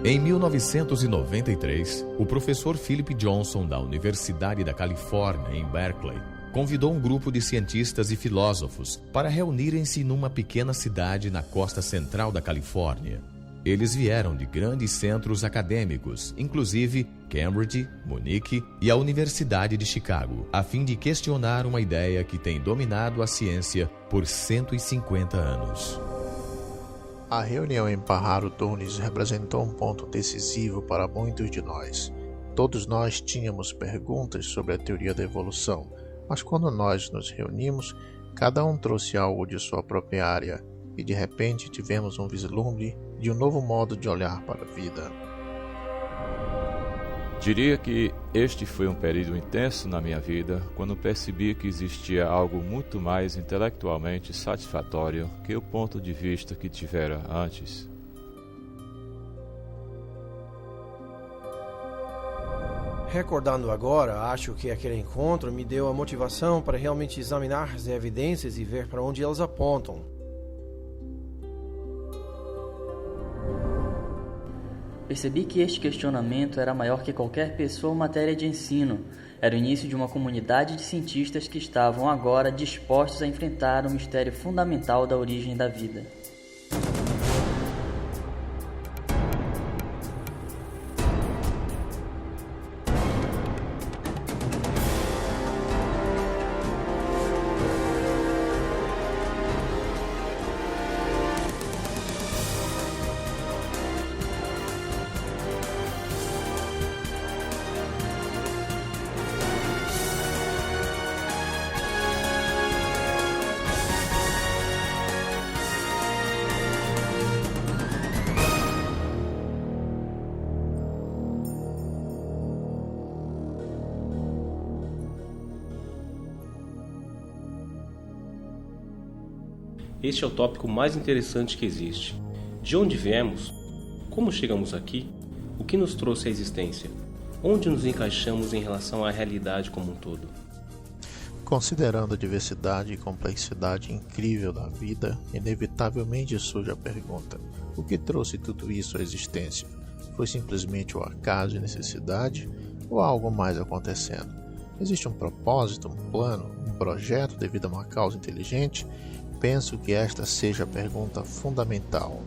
Em 1993, o professor Philip Johnson, da Universidade da Califórnia, em Berkeley, convidou um grupo de cientistas e filósofos para reunirem-se numa pequena cidade na costa central da Califórnia. Eles vieram de grandes centros acadêmicos, inclusive Cambridge, Munique e a Universidade de Chicago, a fim de questionar uma ideia que tem dominado a ciência por 150 anos. A reunião em Pajaro Dunes representou um ponto decisivo para muitos de nós. Todos nós tínhamos perguntas sobre a teoria da evolução, mas quando nós nos reunimos, cada um trouxe algo de sua própria área, e de repente tivemos um vislumbre de um novo modo de olhar para a vida. Diria que este foi um período intenso na minha vida, quando percebi que existia algo muito mais intelectualmente satisfatório que o ponto de vista que tivera antes. Recordando agora, acho que aquele encontro me deu a motivação para realmente examinar as evidências e ver para onde elas apontam. Percebi que este questionamento era maior que qualquer pessoa ou matéria de ensino. Era o início de uma comunidade de cientistas que estavam agora dispostos a enfrentar o mistério fundamental da origem da vida. Este é o tópico mais interessante que existe. De onde viemos? Como chegamos aqui? O que nos trouxe à existência? Onde nos encaixamos em relação à realidade como um todo? Considerando a diversidade e complexidade incrível da vida, inevitavelmente surge a pergunta: o que trouxe tudo isso à existência? Foi simplesmente o acaso e necessidade, ou há algo mais acontecendo? Existe um propósito, um plano, um projeto devido a uma causa inteligente? Penso que esta seja a pergunta fundamental.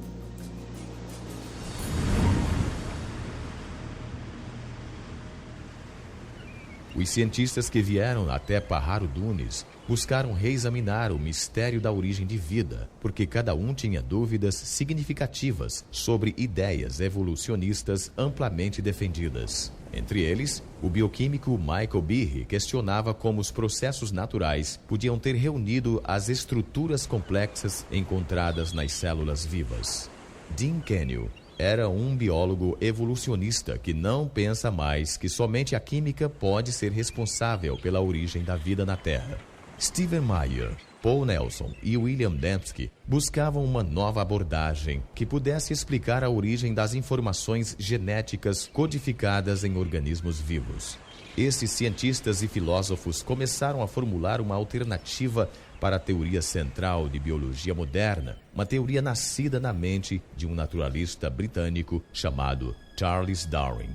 Os cientistas que vieram até Pajaro Dunes buscaram reexaminar o mistério da origem de vida, porque cada um tinha dúvidas significativas sobre ideias evolucionistas amplamente defendidas. Entre eles, o bioquímico Michael Behe questionava como os processos naturais podiam ter reunido as estruturas complexas encontradas nas células vivas. Dean Kenyon era um biólogo evolucionista que não pensa mais que somente a química pode ser responsável pela origem da vida na Terra. Stephen Meyer, Paul Nelson e William Dembski buscavam uma nova abordagem que pudesse explicar a origem das informações genéticas codificadas em organismos vivos. Esses cientistas e filósofos começaram a formular uma alternativa para a teoria central de biologia moderna, uma teoria nascida na mente de um naturalista britânico chamado Charles Darwin.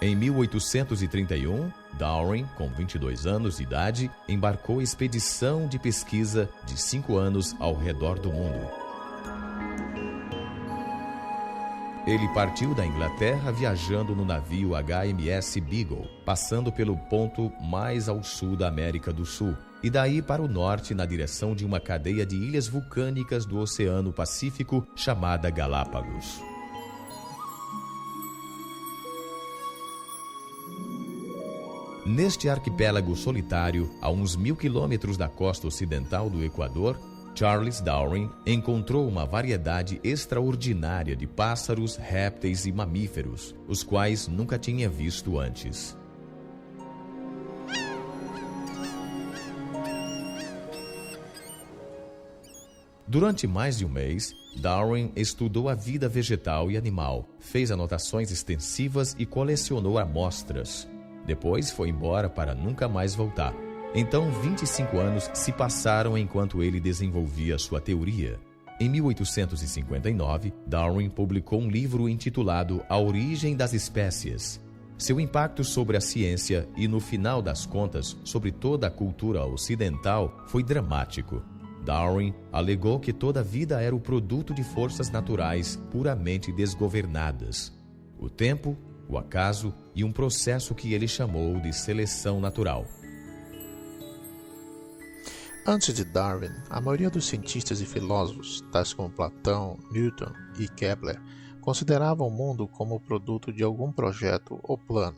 Em 1831, Darwin, com 22 anos de idade, embarcou expedição de pesquisa de 5 anos ao redor do mundo. Ele partiu da Inglaterra viajando no navio HMS Beagle, passando pelo ponto mais ao sul da América do Sul, e daí para o norte na direção de uma cadeia de ilhas vulcânicas do Oceano Pacífico chamada Galápagos. Neste arquipélago solitário, a uns 1000 quilômetros da costa ocidental do Equador, Charles Darwin encontrou uma variedade extraordinária de pássaros, répteis e mamíferos, os quais nunca tinha visto antes. Durante mais de um mês, Darwin estudou a vida vegetal e animal, fez anotações extensivas e colecionou amostras. Depois foi embora para nunca mais voltar. Então, 25 anos se passaram enquanto ele desenvolvia sua teoria. Em 1859, Darwin publicou um livro intitulado A Origem das Espécies. Seu impacto sobre a ciência e, no final das contas, sobre toda a cultura ocidental foi dramático. Darwin alegou que toda a vida era o produto de forças naturais puramente desgovernadas. O tempo, o acaso e um processo que ele chamou de seleção natural. Antes de Darwin, a maioria dos cientistas e filósofos, tais como Platão, Newton e Kepler, consideravam o mundo como produto de algum projeto ou plano.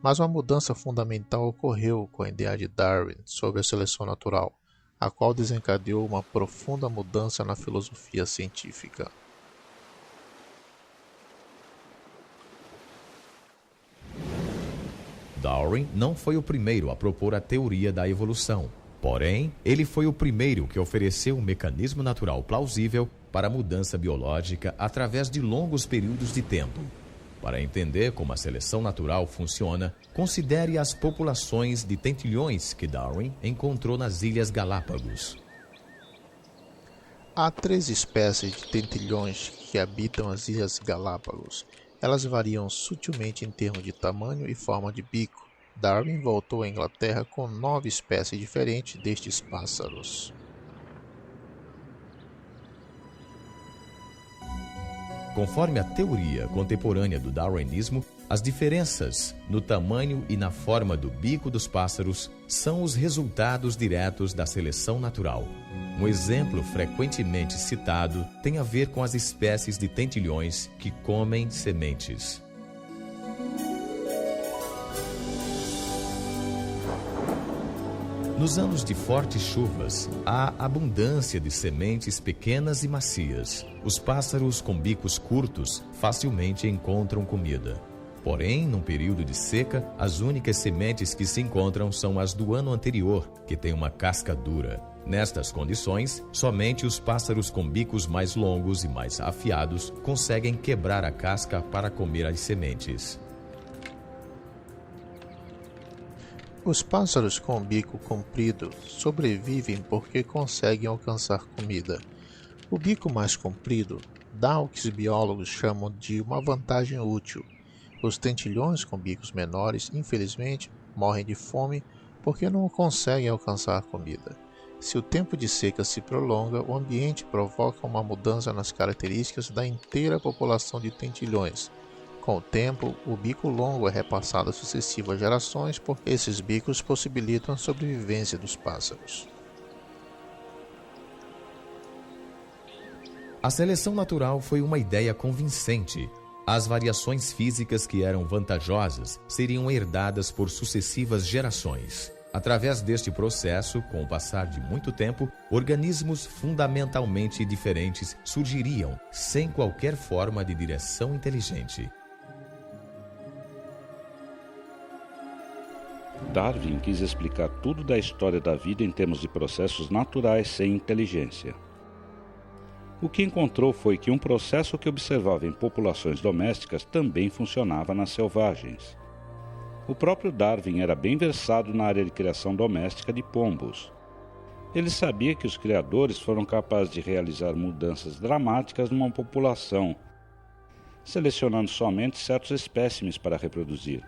Mas uma mudança fundamental ocorreu com a ideia de Darwin sobre a seleção natural, a qual desencadeou uma profunda mudança na filosofia científica. Darwin não foi o primeiro a propor a teoria da evolução. Porém, ele foi o primeiro que ofereceu um mecanismo natural plausível para a mudança biológica através de longos períodos de tempo. Para entender como a seleção natural funciona, considere as populações de tentilhões que Darwin encontrou nas Ilhas Galápagos. Há 3 espécies de tentilhões que habitam as Ilhas Galápagos. Elas variam sutilmente em termos de tamanho e forma de bico. Darwin voltou à Inglaterra com 9 espécies diferentes destes pássaros. Conforme a teoria contemporânea do darwinismo, as diferenças no tamanho e na forma do bico dos pássaros são os resultados diretos da seleção natural. Um exemplo frequentemente citado tem a ver com as espécies de tentilhões que comem sementes. Nos anos de fortes chuvas, há abundância de sementes pequenas e macias. Os pássaros com bicos curtos facilmente encontram comida. Porém, num período de seca, as únicas sementes que se encontram são as do ano anterior, que têm uma casca dura. Nestas condições, somente os pássaros com bicos mais longos e mais afiados conseguem quebrar a casca para comer as sementes. Os pássaros com bico comprido sobrevivem porque conseguem alcançar comida. O bico mais comprido dá o que os biólogos chamam de uma vantagem útil. Os tentilhões com bicos menores, infelizmente, morrem de fome porque não conseguem alcançar comida. Se o tempo de seca se prolonga, o ambiente provoca uma mudança nas características da inteira população de tentilhões. Com o tempo, o bico longo é repassado a sucessivas gerações porque esses bicos possibilitam a sobrevivência dos pássaros. A seleção natural foi uma ideia convincente. As variações físicas que eram vantajosas seriam herdadas por sucessivas gerações. Através deste processo, com o passar de muito tempo, organismos fundamentalmente diferentes surgiriam sem qualquer forma de direção inteligente. Darwin quis explicar tudo da história da vida em termos de processos naturais sem inteligência. O que encontrou foi que um processo que observava em populações domésticas também funcionava nas selvagens. O próprio Darwin era bem versado na área de criação doméstica de pombos. Ele sabia que os criadores foram capazes de realizar mudanças dramáticas numa população, selecionando somente certos espécimes para reproduzir.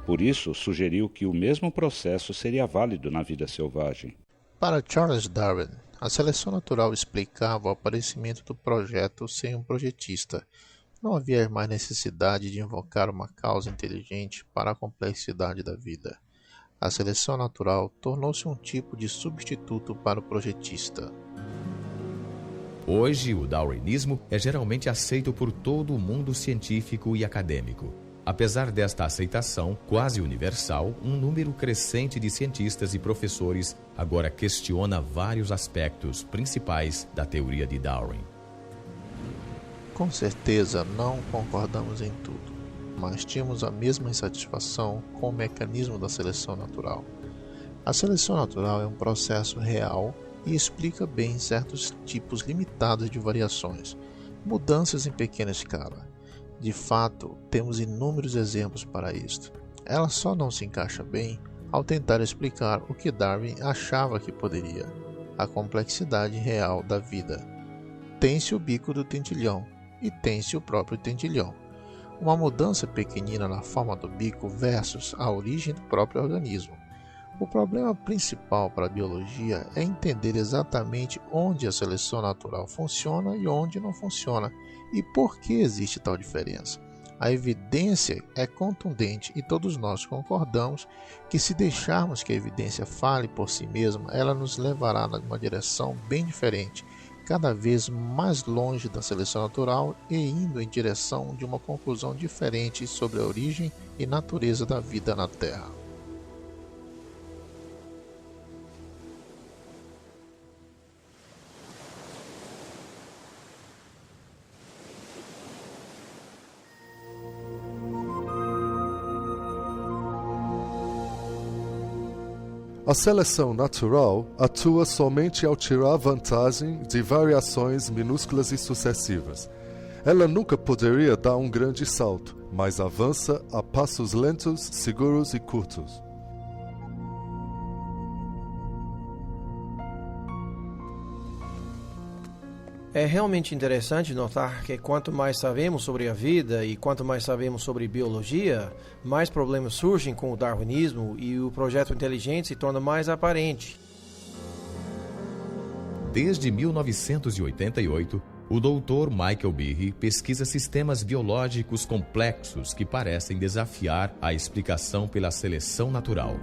Por isso, sugeriu que o mesmo processo seria válido na vida selvagem. Para Charles Darwin, a seleção natural explicava o aparecimento do projeto sem um projetista. Não havia mais necessidade de invocar uma causa inteligente para a complexidade da vida. A seleção natural tornou-se um tipo de substituto para o projetista. Hoje, o darwinismo é geralmente aceito por todo o mundo científico e acadêmico. Apesar desta aceitação quase universal, um número crescente de cientistas e professores agora questiona vários aspectos principais da teoria de Darwin. Com certeza não concordamos em tudo, mas tínhamos a mesma insatisfação com o mecanismo da seleção natural. A seleção natural é um processo real e explica bem certos tipos limitados de variações, mudanças em pequena escala. De fato, temos inúmeros exemplos para isto. Ela só não se encaixa bem ao tentar explicar o que Darwin achava que poderia, a complexidade real da vida. Tem-se o bico do tentilhão e tem-se o próprio tentilhão. Uma mudança pequenina na forma do bico versus a origem do próprio organismo. O problema principal para a biologia é entender exatamente onde a seleção natural funciona e onde não funciona e por que existe tal diferença. A evidência é contundente e todos nós concordamos que se deixarmos que a evidência fale por si mesma, ela nos levará numa direção bem diferente, cada vez mais longe da seleção natural e indo em direção de uma conclusão diferente sobre a origem e natureza da vida na Terra. A seleção natural atua somente ao tirar vantagem de variações minúsculas e sucessivas. Ela nunca poderia dar um grande salto, mas avança a passos lentos, seguros e curtos. É realmente interessante notar que quanto mais sabemos sobre a vida e quanto mais sabemos sobre biologia, mais problemas surgem com o darwinismo e o projeto inteligente se torna mais aparente. Desde 1988, o Dr. Michael Behe pesquisa sistemas biológicos complexos que parecem desafiar a explicação pela seleção natural.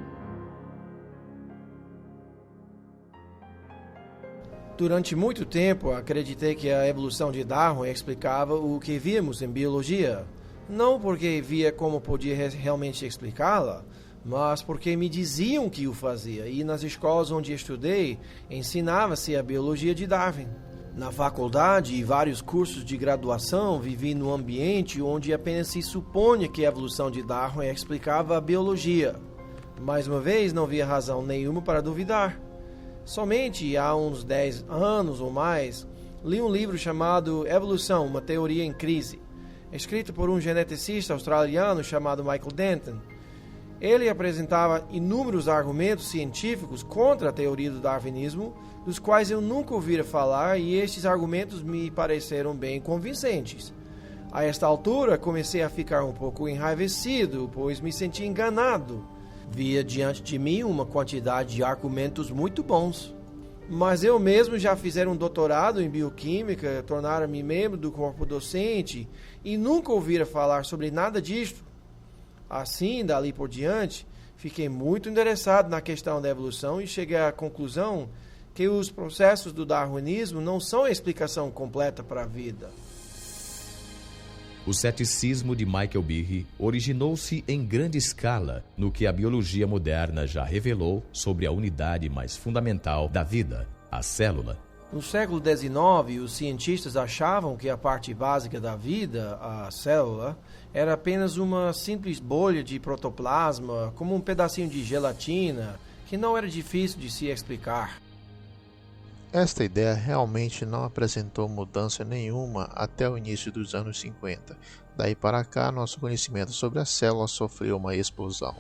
Durante muito tempo, acreditei que a evolução de Darwin explicava o que víamos em biologia. Não porque via como podia realmente explicá-la, mas porque me diziam que o fazia, e nas escolas onde estudei, ensinava-se a biologia de Darwin. Na faculdade e vários cursos de graduação, vivi num ambiente onde apenas se supunha que a evolução de Darwin explicava a biologia. Mais uma vez, não havia razão nenhuma para duvidar. Somente há uns 10 anos ou mais, li um livro chamado Evolução, uma teoria em crise, escrito por um geneticista australiano chamado Michael Denton. Ele apresentava inúmeros argumentos científicos contra a teoria do darwinismo, dos quais eu nunca ouvira falar, e estes argumentos me pareceram bem convincentes. A esta altura, comecei a ficar um pouco enraivecido, pois me senti enganado. Via diante de mim uma quantidade de argumentos muito bons. Mas eu mesmo já fizer um doutorado em bioquímica, tornara-me membro do corpo docente e nunca ouvira falar sobre nada disto. Assim, dali por diante, fiquei muito interessado na questão da evolução e cheguei à conclusão que os processos do darwinismo não são a explicação completa para a vida. O ceticismo de Michael Behe originou-se em grande escala no que a biologia moderna já revelou sobre a unidade mais fundamental da vida, a célula. No século XIX, os cientistas achavam que a parte básica da vida, a célula, era apenas uma simples bolha de protoplasma, como um pedacinho de gelatina, que não era difícil de se explicar. Esta ideia realmente não apresentou mudança nenhuma até o início dos anos 50. Daí para cá, nosso conhecimento sobre a célula sofreu uma explosão.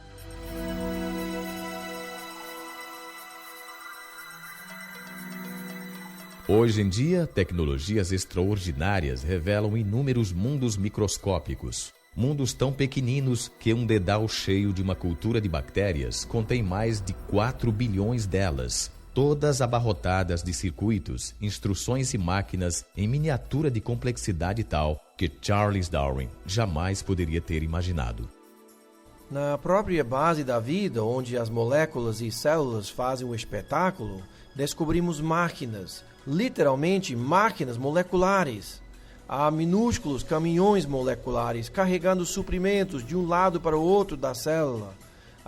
Hoje em dia, tecnologias extraordinárias revelam inúmeros mundos microscópicos. Mundos tão pequeninos que um dedal cheio de uma cultura de bactérias contém mais de 4 bilhões delas, todas abarrotadas de circuitos, instruções e máquinas em miniatura de complexidade tal que Charles Darwin jamais poderia ter imaginado. Na própria base da vida, onde as moléculas e células fazem o espetáculo, descobrimos máquinas, literalmente máquinas moleculares. Há minúsculos caminhões moleculares carregando suprimentos de um lado para o outro da célula.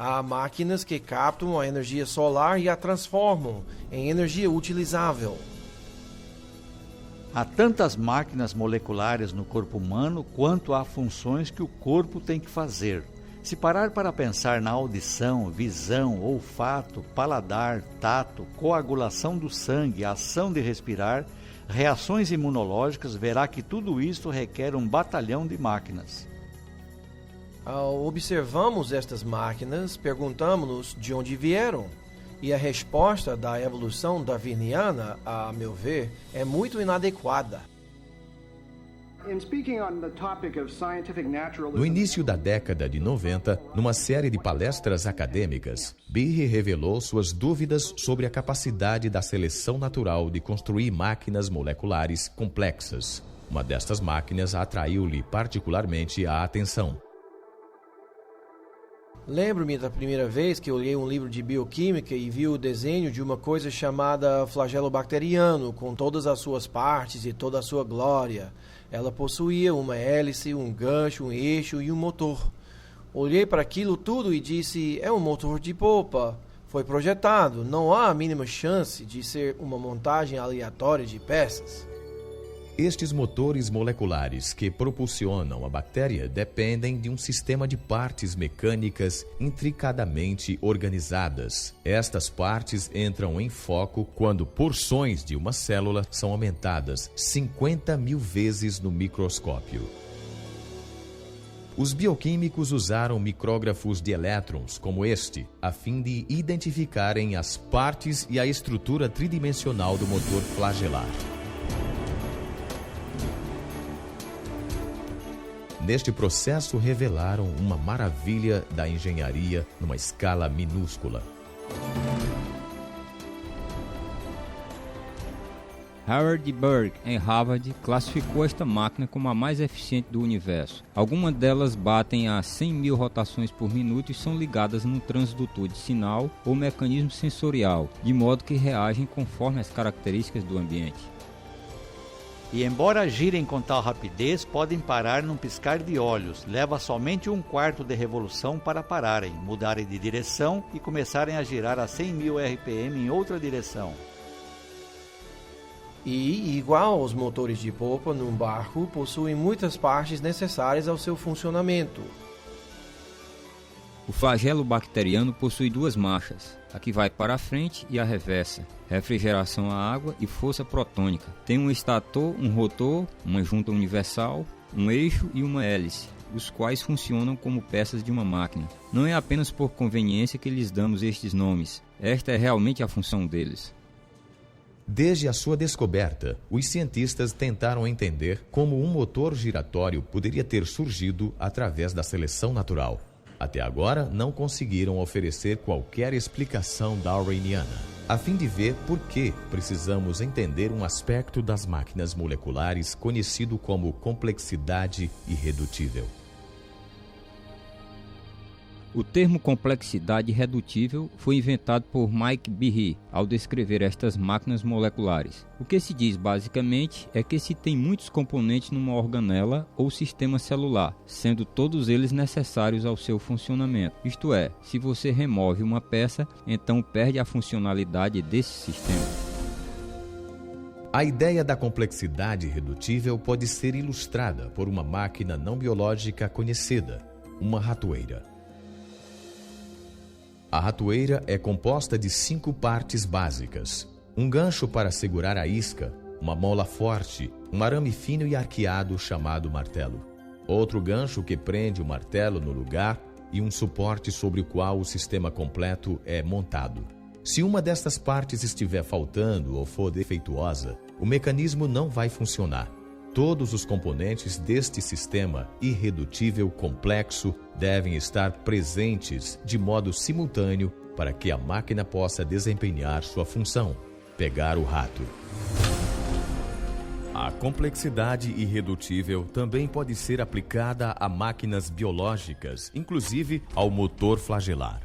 Há máquinas que captam a energia solar e a transformam em energia utilizável. Há tantas máquinas moleculares no corpo humano quanto há funções que o corpo tem que fazer. Se parar para pensar na audição, visão, olfato, paladar, tato, coagulação do sangue, ação de respirar, reações imunológicas, verá que tudo isso requer um batalhão de máquinas. Ao observarmos estas máquinas, perguntamos-nos de onde vieram. E a resposta da evolução darwiniana, a meu ver, é muito inadequada. No início da década de 90, numa série de palestras acadêmicas, Behe revelou suas dúvidas sobre a capacidade da seleção natural de construir máquinas moleculares complexas. Uma destas máquinas atraiu-lhe particularmente a atenção. Lembro-me da primeira vez que eu li um livro de bioquímica e vi o desenho de uma coisa chamada flagelo bacteriano, com todas as suas partes e toda a sua glória. Ela possuía uma hélice, um gancho, um eixo e um motor. Olhei para aquilo tudo e disse, é um motor de polpa. Foi projetado, não há a mínima chance de ser uma montagem aleatória de peças. Estes motores moleculares que propulsionam a bactéria dependem de um sistema de partes mecânicas intricadamente organizadas. Estas partes entram em foco quando porções de uma célula são aumentadas 50.000 vezes no microscópio. Os bioquímicos usaram micrógrafos de elétrons como este, a fim de identificarem as partes e a estrutura tridimensional do motor flagelar. Neste processo, revelaram uma maravilha da engenharia numa escala minúscula. Howard Berg, em Harvard, classificou esta máquina como a mais eficiente do universo. Algumas delas batem a 100.000 rotações por minuto e são ligadas num transdutor de sinal ou mecanismo sensorial, de modo que reagem conforme as características do ambiente. E embora girem com tal rapidez, podem parar num piscar de olhos. Leva somente 1/4 de revolução para pararem, mudarem de direção e começarem a girar a 100.000 RPM em outra direção. E, igual aos motores de polpa num barco, possuem muitas partes necessárias ao seu funcionamento. O flagelo bacteriano possui duas marchas, a que vai para a frente e a reversa, refrigeração à água e força protônica. Tem um estator, um rotor, uma junta universal, um eixo e uma hélice, os quais funcionam como peças de uma máquina. Não é apenas por conveniência que lhes damos estes nomes, esta é realmente a função deles. Desde a sua descoberta, os cientistas tentaram entender como um motor giratório poderia ter surgido através da seleção natural. Até agora, não conseguiram oferecer qualquer explicação darwiniana, a fim de ver por que precisamos entender um aspecto das máquinas moleculares conhecido como complexidade irredutível. O termo complexidade irredutível foi inventado por Mike Behe ao descrever estas máquinas moleculares. O que se diz basicamente é que se tem muitos componentes numa organela ou sistema celular, sendo todos eles necessários ao seu funcionamento. Isto é, se você remove uma peça, então perde a funcionalidade desse sistema. A ideia da complexidade irredutível pode ser ilustrada por uma máquina não biológica conhecida, uma ratoeira. A ratoeira é composta de 5 partes básicas: um gancho para segurar a isca, uma mola forte, um arame fino e arqueado chamado martelo, outro gancho que prende o martelo no lugar e um suporte sobre o qual o sistema completo é montado. Se uma destas partes estiver faltando ou for defeituosa, o mecanismo não vai funcionar. Todos os componentes deste sistema irredutível complexo devem estar presentes de modo simultâneo para que a máquina possa desempenhar sua função, pegar o rato. A complexidade irredutível também pode ser aplicada a máquinas biológicas, inclusive ao motor flagelar.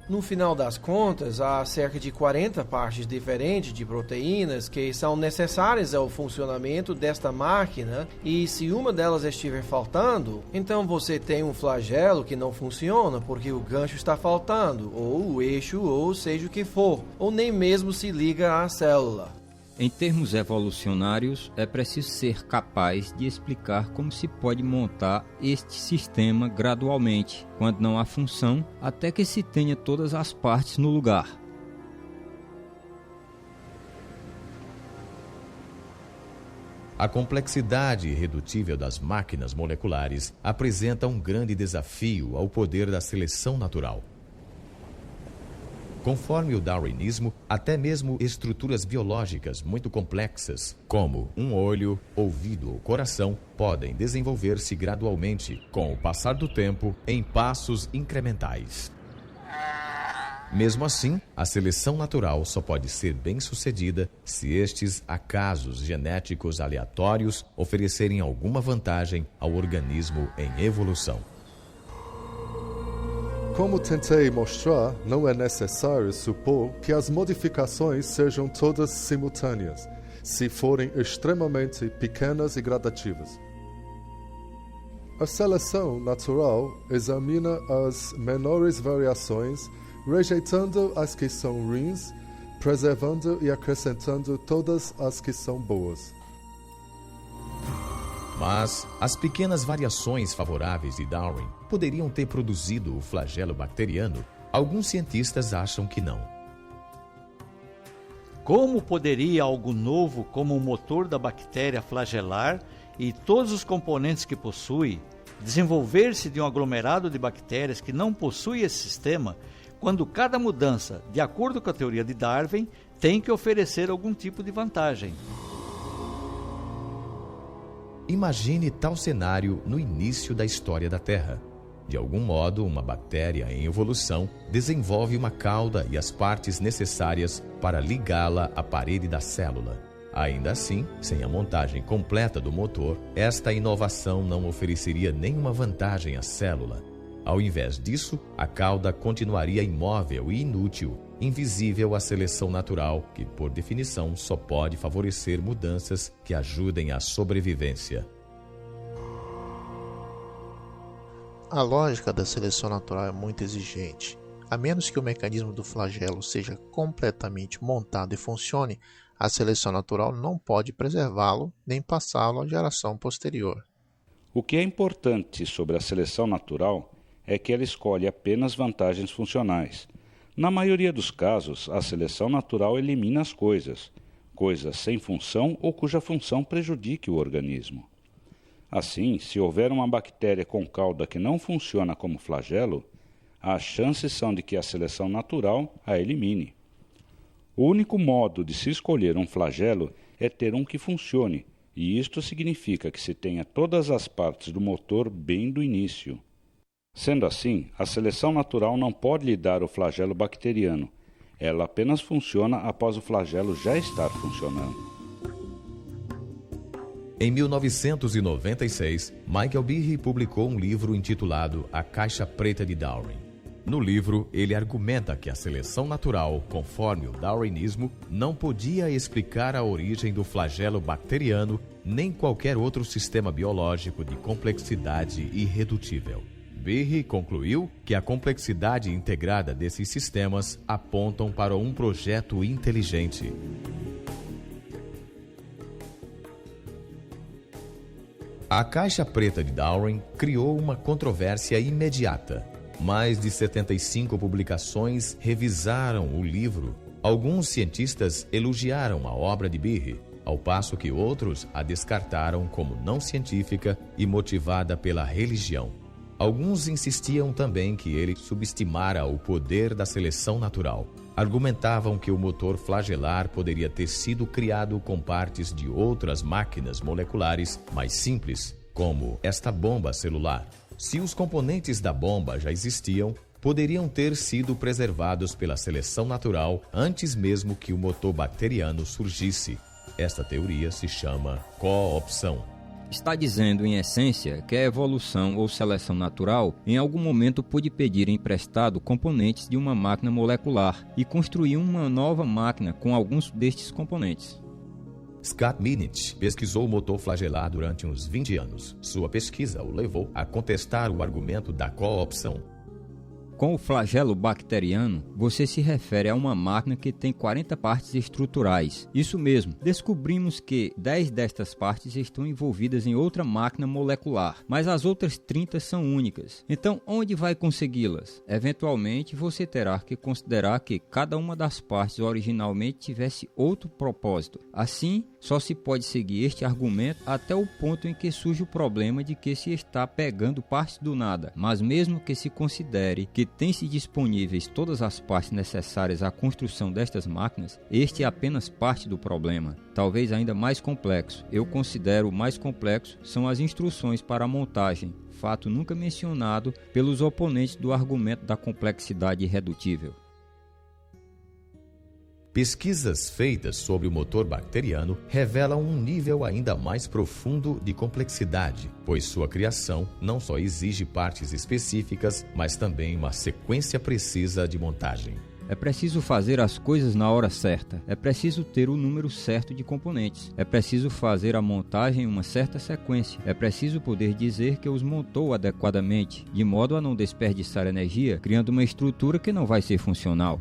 No final das contas, há cerca de 40 partes diferentes de proteínas que são necessárias ao funcionamento desta máquina, e se uma delas estiver faltando, então você tem um flagelo que não funciona porque o gancho está faltando, ou o eixo, ou seja o que for, ou nem mesmo se liga à célula. Em termos evolucionários, é preciso ser capaz de explicar como se pode montar este sistema gradualmente, quando não há função, até que se tenha todas as partes no lugar. A complexidade irredutível das máquinas moleculares apresenta um grande desafio ao poder da seleção natural. Conforme o darwinismo, até mesmo estruturas biológicas muito complexas, como um olho, ouvido ou coração, podem desenvolver-se gradualmente, com o passar do tempo, em passos incrementais. Mesmo assim, a seleção natural só pode ser bem-sucedida se estes acasos genéticos aleatórios oferecerem alguma vantagem ao organismo em evolução. Como tentei mostrar, não é necessário supor que as modificações sejam todas simultâneas, se forem extremamente pequenas e gradativas. A seleção natural examina as menores variações, rejeitando as que são ruins, preservando e acrescentando todas as que são boas. Mas as pequenas variações favoráveis de Darwin poderiam ter produzido o flagelo bacteriano? Alguns cientistas acham que não. Como poderia algo novo como o motor da bactéria flagelar e todos os componentes que possui desenvolver-se de um aglomerado de bactérias que não possui esse sistema, quando cada mudança, de acordo com a teoria de Darwin, tem que oferecer algum tipo de vantagem? Imagine tal cenário no início da história da Terra. De algum modo, uma bactéria em evolução desenvolve uma cauda e as partes necessárias para ligá-la à parede da célula. Ainda assim, sem a montagem completa do motor, esta inovação não ofereceria nenhuma vantagem à célula. Ao invés disso, a cauda continuaria imóvel e inútil, invisível à seleção natural, que, por definição, só pode favorecer mudanças que ajudem à sobrevivência. A lógica da seleção natural é muito exigente. A menos que o mecanismo do flagelo seja completamente montado e funcione, a seleção natural não pode preservá-lo nem passá-lo à geração posterior. O que é importante sobre a seleção natural é que ela escolhe apenas vantagens funcionais. Na maioria dos casos, a seleção natural elimina as coisas sem função ou cuja função prejudique o organismo. Assim, se houver uma bactéria com cauda que não funciona como flagelo, as chances são de que a seleção natural a elimine. O único modo de se escolher um flagelo é ter um que funcione, e isto significa que se tenha todas as partes do motor bem do início. Sendo assim, a seleção natural não pode lhe dar o flagelo bacteriano. Ela apenas funciona após o flagelo já estar funcionando. Em 1996, Michael Behe publicou um livro intitulado A Caixa Preta de Darwin. No livro, ele argumenta que a seleção natural, conforme o darwinismo, não podia explicar a origem do flagelo bacteriano nem qualquer outro sistema biológico de complexidade irredutível. Behe concluiu que a complexidade integrada desses sistemas apontam para um projeto inteligente. A Caixa Preta de Darwin criou uma controvérsia imediata. Mais de 75 publicações revisaram o livro. Alguns cientistas elogiaram a obra de Behe, ao passo que outros a descartaram como não científica e motivada pela religião. Alguns insistiam também que ele subestimara o poder da seleção natural. Argumentavam que o motor flagelar poderia ter sido criado com partes de outras máquinas moleculares mais simples, como esta bomba celular. Se os componentes da bomba já existiam, poderiam ter sido preservados pela seleção natural antes mesmo que o motor bacteriano surgisse. Esta teoria se chama coopção. Está dizendo, em essência, que a evolução ou seleção natural em algum momento pôde pedir emprestado componentes de uma máquina molecular e construir uma nova máquina com alguns destes componentes. Scott Minich pesquisou o motor flagelar durante uns 20 anos. Sua pesquisa o levou a contestar o argumento da coopção. Com o flagelo bacteriano, você se refere a uma máquina que tem 40 partes estruturais. Isso mesmo, descobrimos que 10 destas partes estão envolvidas em outra máquina molecular, mas as outras 30 são únicas. Então, onde vai consegui-las? Eventualmente, você terá que considerar que cada uma das partes originalmente tivesse outro propósito. Assim, só se pode seguir este argumento até o ponto em que surge o problema de que se está pegando partes do nada. Mas mesmo que se considere que tem-se disponíveis todas as partes necessárias à construção destas máquinas, este é apenas parte do problema, talvez ainda mais complexo. Eu considero o mais complexo são as instruções para a montagem, fato nunca mencionado pelos oponentes do argumento da complexidade irredutível. Pesquisas feitas sobre o motor bacteriano revelam um nível ainda mais profundo de complexidade, pois sua criação não só exige partes específicas, mas também uma sequência precisa de montagem. É preciso fazer as coisas na hora certa. É preciso ter o número certo de componentes. É preciso fazer a montagem em uma certa sequência. É preciso poder dizer que os montou adequadamente, de modo a não desperdiçar energia, criando uma estrutura que não vai ser funcional.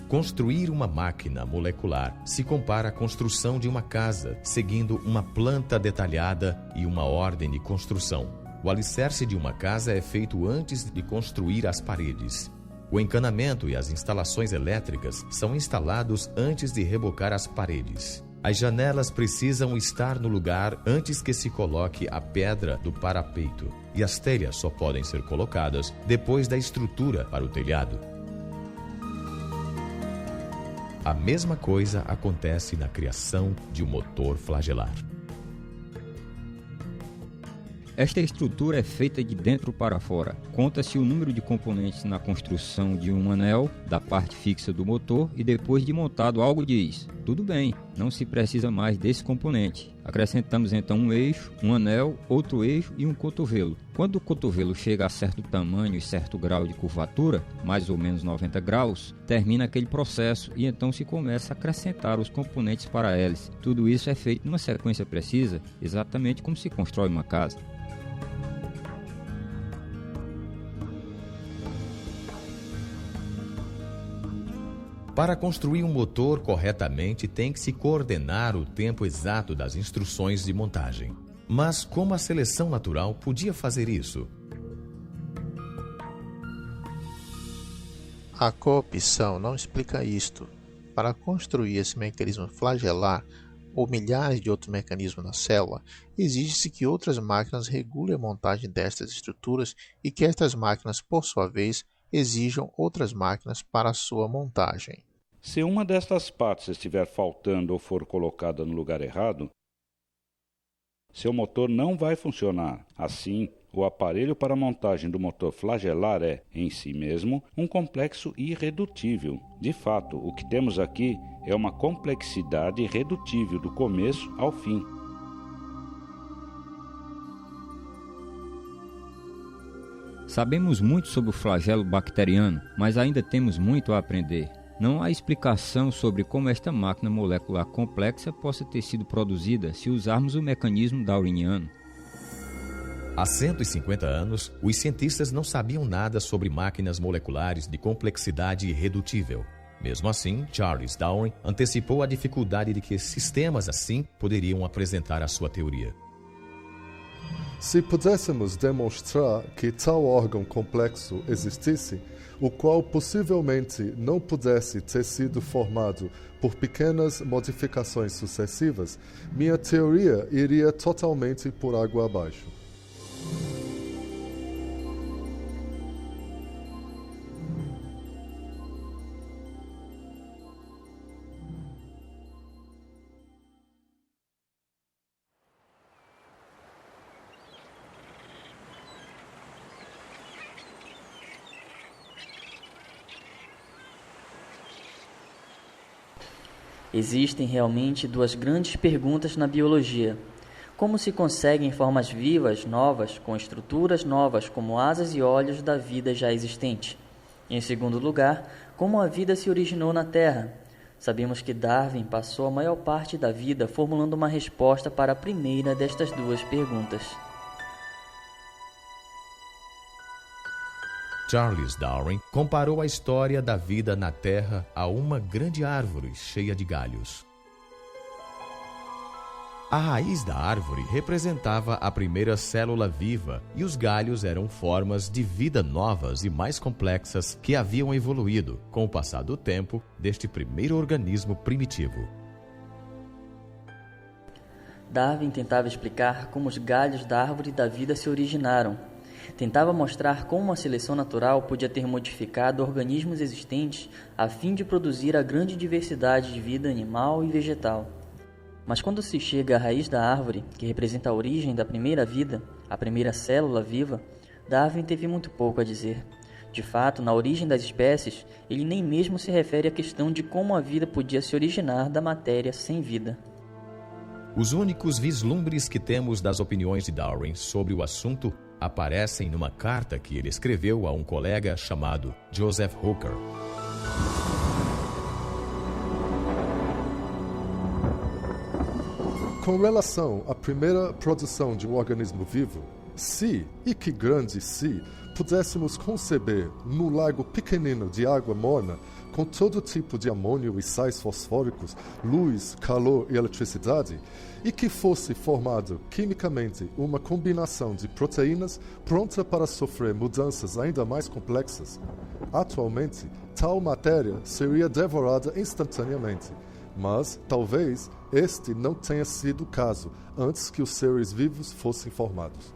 Construir uma máquina molecular se compara à construção de uma casa, seguindo uma planta detalhada e uma ordem de construção. O alicerce de uma casa é feito antes de construir as paredes. O encanamento e as instalações elétricas são instalados antes de rebocar as paredes. As janelas precisam estar no lugar antes que se coloque a pedra do parapeito, e as telhas só podem ser colocadas depois da estrutura para o telhado. A mesma coisa acontece na criação de um motor flagelar. Esta estrutura é feita de dentro para fora. Conta-se o número de componentes na construção de um anel, da parte fixa do motor, e depois de montado algo diz: tudo bem, não se precisa mais desse componente. Acrescentamos então um eixo, um anel, outro eixo e um cotovelo. Quando o cotovelo chega a certo tamanho e certo grau de curvatura, mais ou menos 90 graus, termina aquele processo e então se começa a acrescentar os componentes para a hélice. Tudo isso é feito numa sequência precisa, exatamente como se constrói uma casa. Para construir um motor corretamente, tem que se coordenar o tempo exato das instruções de montagem. Mas como a seleção natural podia fazer isso? A coopção não explica isto. Para construir esse mecanismo flagelar, ou milhares de outros mecanismos na célula, exige-se que outras máquinas regulem a montagem destas estruturas e que estas máquinas, por sua vez, exijam outras máquinas para a sua montagem. Se uma destas partes estiver faltando ou for colocada no lugar errado, seu motor não vai funcionar. Assim, o aparelho para a montagem do motor flagelar é, em si mesmo, um complexo irredutível. De fato, o que temos aqui é uma complexidade irredutível do começo ao fim. Sabemos muito sobre o flagelo bacteriano, mas ainda temos muito a aprender. Não há explicação sobre como esta máquina molecular complexa possa ter sido produzida se usarmos o mecanismo darwiniano. Há 150 anos, os cientistas não sabiam nada sobre máquinas moleculares de complexidade irredutível. Mesmo assim, Charles Darwin antecipou a dificuldade de que sistemas assim poderiam apresentar a sua teoria. Se pudéssemos demonstrar que tal órgão complexo existisse, o qual possivelmente não pudesse ter sido formado por pequenas modificações sucessivas, minha teoria iria totalmente por água abaixo. Existem realmente duas grandes perguntas na biologia. Como se conseguem formas vivas novas, com estruturas novas como asas e olhos da vida já existente? Em segundo lugar, como a vida se originou na Terra? Sabemos que Darwin passou a maior parte da vida formulando uma resposta para a primeira destas duas perguntas. Charles Darwin comparou a história da vida na Terra a uma grande árvore cheia de galhos. A raiz da árvore representava a primeira célula viva e os galhos eram formas de vida novas e mais complexas que haviam evoluído com o passar do tempo deste primeiro organismo primitivo. Darwin tentava explicar como os galhos da árvore da vida se originaram. Tentava mostrar como a seleção natural podia ter modificado organismos existentes a fim de produzir a grande diversidade de vida animal e vegetal. Mas quando se chega à raiz da árvore, que representa a origem da primeira vida, a primeira célula viva, Darwin teve muito pouco a dizer. De fato, na origem das espécies, ele nem mesmo se refere à questão de como a vida podia se originar da matéria sem vida. Os únicos vislumbres que temos das opiniões de Darwin sobre o assunto aparecem numa carta que ele escreveu a um colega chamado Joseph Hooker. Com relação à primeira produção de um organismo vivo, se, e que grande se, pudéssemos conceber num lago pequenino de água morna, com todo tipo de amônio e sais fosfóricos, luz, calor e eletricidade, e que fosse formado quimicamente uma combinação de proteínas pronta para sofrer mudanças ainda mais complexas, atualmente tal matéria seria devorada instantaneamente. Mas, talvez, este não tenha sido o caso antes que os seres vivos fossem formados.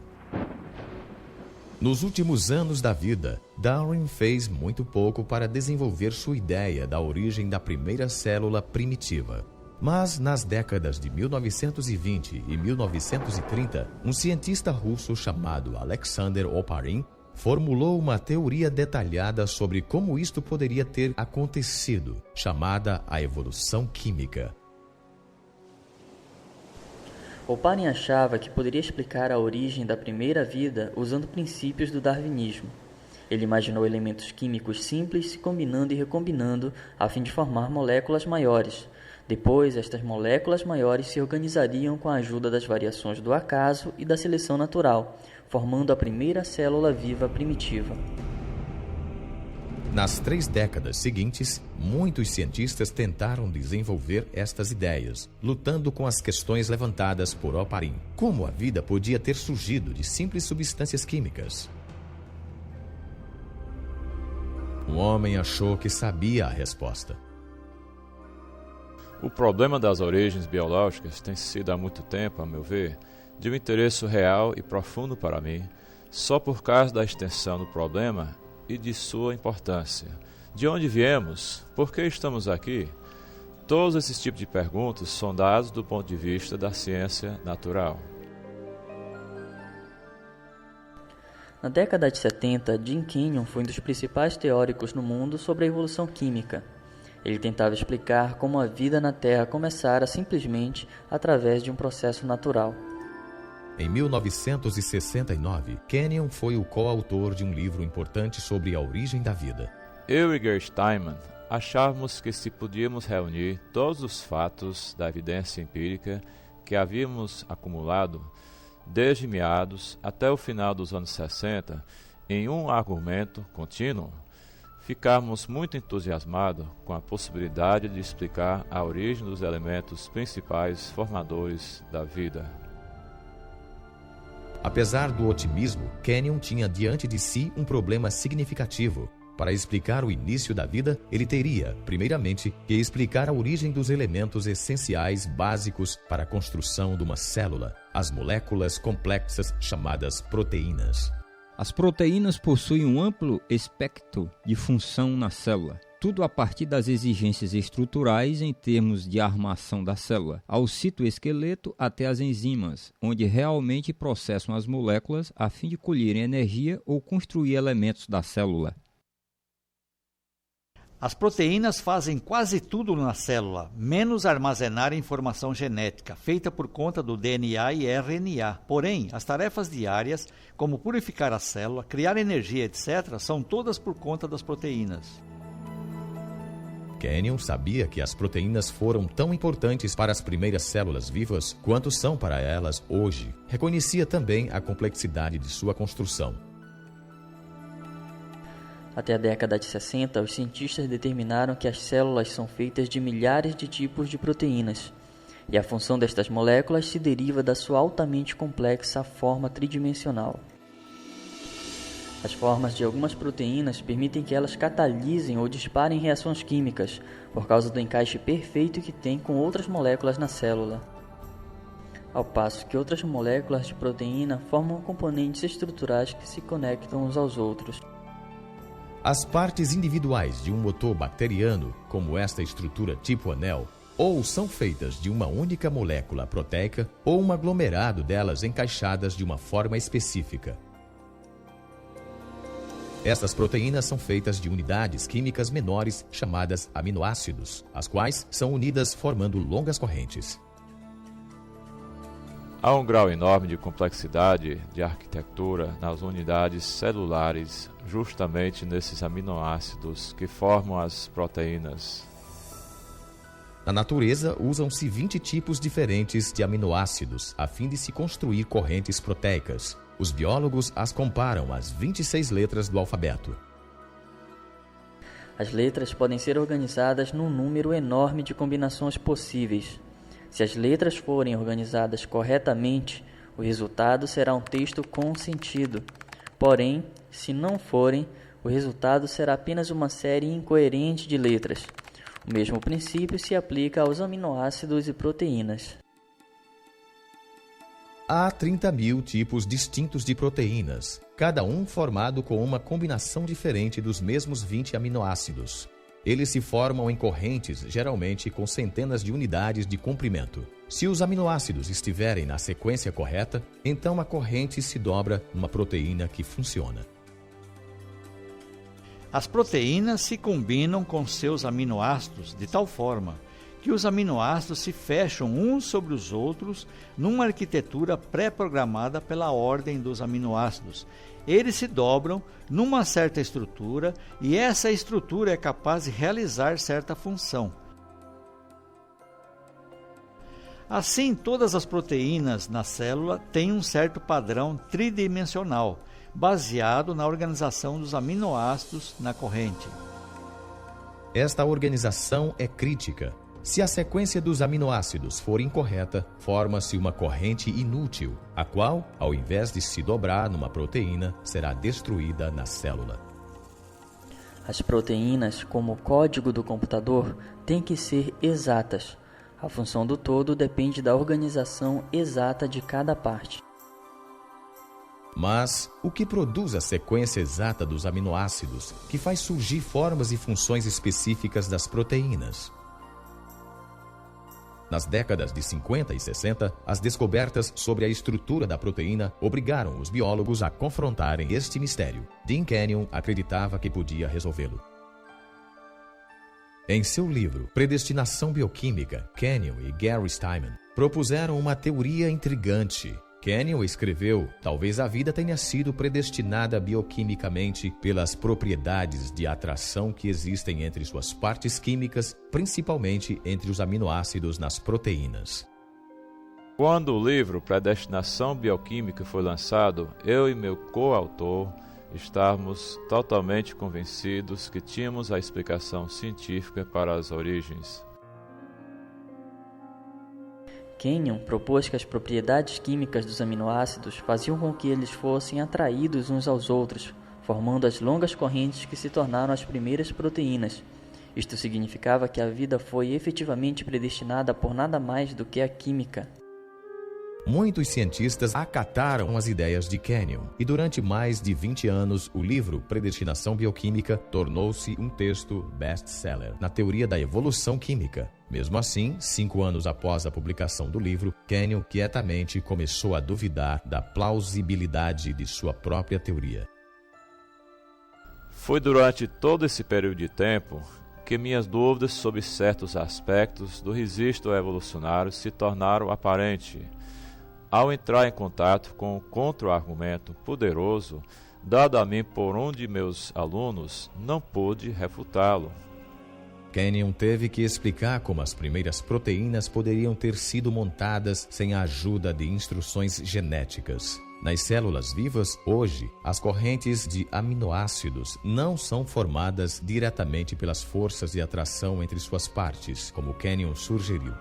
Nos últimos anos da vida, Darwin fez muito pouco para desenvolver sua ideia da origem da primeira célula primitiva. Mas, nas décadas de 1920 e 1930, um cientista russo chamado Alexander Oparin formulou uma teoria detalhada sobre como isto poderia ter acontecido, chamada a evolução química. Oparin achava que poderia explicar a origem da primeira vida usando princípios do darwinismo. Ele imaginou elementos químicos simples se combinando e recombinando a fim de formar moléculas maiores. Depois, estas moléculas maiores se organizariam com a ajuda das variações do acaso e da seleção natural, formando a primeira célula viva primitiva. Nas 3 décadas seguintes, muitos cientistas tentaram desenvolver estas ideias, lutando com as questões levantadas por Oparin. Como a vida podia ter surgido de simples substâncias químicas? Um homem achou que sabia a resposta. O problema das origens biológicas tem sido há muito tempo, a meu ver, de um interesse real e profundo para mim, só por causa da extensão do problema e de sua importância. De onde viemos? Por que estamos aqui? Todos esses tipos de perguntas são dados do ponto de vista da ciência natural. Na década de 70, Jim Kenyon foi um dos principais teóricos no mundo sobre a evolução química. Ele tentava explicar como a vida na Terra começara simplesmente através de um processo natural. Em 1969, Kenyon foi o coautor de um livro importante sobre a origem da vida. Eu e Gert Steinman achávamos que se podíamos reunir todos os fatos da evidência empírica que havíamos acumulado desde meados até o final dos anos 60 em um argumento contínuo, ficamos muito entusiasmados com a possibilidade de explicar a origem dos elementos principais formadores da vida. Apesar do otimismo, Kenyon tinha diante de si um problema significativo. Para explicar o início da vida, ele teria, primeiramente, que explicar a origem dos elementos essenciais básicos para a construção de uma célula, as moléculas complexas chamadas proteínas. As proteínas possuem um amplo espectro de função na célula, tudo a partir das exigências estruturais em termos de armação da célula, ao citoesqueleto até as enzimas, onde realmente processam as moléculas a fim de colherem energia ou construir elementos da célula. As proteínas fazem quase tudo na célula, menos armazenar informação genética, feita por conta do DNA e RNA. Porém, as tarefas diárias, como purificar a célula, criar energia, etc., são todas por conta das proteínas. Kenyon sabia que as proteínas foram tão importantes para as primeiras células vivas quanto são para elas hoje. Reconhecia também a complexidade de sua construção. Até a década de 60, os cientistas determinaram que as células são feitas de milhares de tipos de proteínas, e a função destas moléculas se deriva da sua altamente complexa forma tridimensional. As formas de algumas proteínas permitem que elas catalisem ou disparem reações químicas, por causa do encaixe perfeito que tem com outras moléculas na célula. Ao passo que outras moléculas de proteína formam componentes estruturais que se conectam uns aos outros. As partes individuais de um motor bacteriano, como esta estrutura tipo anel, ou são feitas de uma única molécula proteica ou um aglomerado delas encaixadas de uma forma específica. Estas proteínas são feitas de unidades químicas menores chamadas aminoácidos, as quais são unidas formando longas correntes. Há um grau enorme de complexidade de arquitetura nas unidades celulares, justamente nesses aminoácidos que formam as proteínas. Na natureza, usam-se 20 tipos diferentes de aminoácidos a fim de se construir correntes proteicas. Os biólogos as comparam às 26 letras do alfabeto. As letras podem ser organizadas num número enorme de combinações possíveis. Se as letras forem organizadas corretamente, o resultado será um texto com sentido. Porém, se não forem, o resultado será apenas uma série incoerente de letras. O mesmo princípio se aplica aos aminoácidos e proteínas. Há 30.000 tipos distintos de proteínas, cada um formado com uma combinação diferente dos mesmos 20 aminoácidos. Eles se formam em correntes, geralmente com centenas de unidades de comprimento. Se os aminoácidos estiverem na sequência correta, então a corrente se dobra numa proteína que funciona. As proteínas se combinam com seus aminoácidos de tal forma que os aminoácidos se fecham uns sobre os outros numa arquitetura pré-programada pela ordem dos aminoácidos. Eles se dobram numa certa estrutura e essa estrutura é capaz de realizar certa função. Assim, todas as proteínas na célula têm um certo padrão tridimensional, baseado na organização dos aminoácidos na corrente. Esta organização é crítica. Se a sequência dos aminoácidos for incorreta, forma-se uma corrente inútil, a qual, ao invés de se dobrar numa proteína, será destruída na célula. As proteínas, como o código do computador, têm que ser exatas. A função do todo depende da organização exata de cada parte. Mas o que produz a sequência exata dos aminoácidos, que faz surgir formas e funções específicas das proteínas? Nas décadas de 50 e 60, as descobertas sobre a estrutura da proteína obrigaram os biólogos a confrontarem este mistério. Dean Kenyon acreditava que podia resolvê-lo. Em seu livro Predestinação Bioquímica, Kenyon e Gary Steinman propuseram uma teoria intrigante. Kenyon escreveu: talvez a vida tenha sido predestinada bioquimicamente pelas propriedades de atração que existem entre suas partes químicas, principalmente entre os aminoácidos nas proteínas. Quando o livro Predestinação Bioquímica foi lançado, eu e meu coautor estávamos totalmente convencidos que tínhamos a explicação científica para as origens. Kenyon propôs que as propriedades químicas dos aminoácidos faziam com que eles fossem atraídos uns aos outros, formando as longas correntes que se tornaram as primeiras proteínas. Isto significava que a vida foi efetivamente predestinada por nada mais do que a química. Muitos cientistas acataram as ideias de Kenyon, e durante mais de 20 anos, o livro Predestinação Bioquímica tornou-se um texto best-seller na teoria da evolução química. Mesmo assim, 5 anos após a publicação do livro, Kenyon quietamente começou a duvidar da plausibilidade de sua própria teoria. Foi durante todo esse período de tempo que minhas dúvidas sobre certos aspectos do registro evolucionário se tornaram aparentes. Ao entrar em contato com o contra-argumento poderoso dado a mim por um de meus alunos, não pude refutá-lo. Kenyon teve que explicar como as primeiras proteínas poderiam ter sido montadas sem a ajuda de instruções genéticas. Nas células vivas, hoje, as correntes de aminoácidos não são formadas diretamente pelas forças de atração entre suas partes, como Kenyon sugeriu.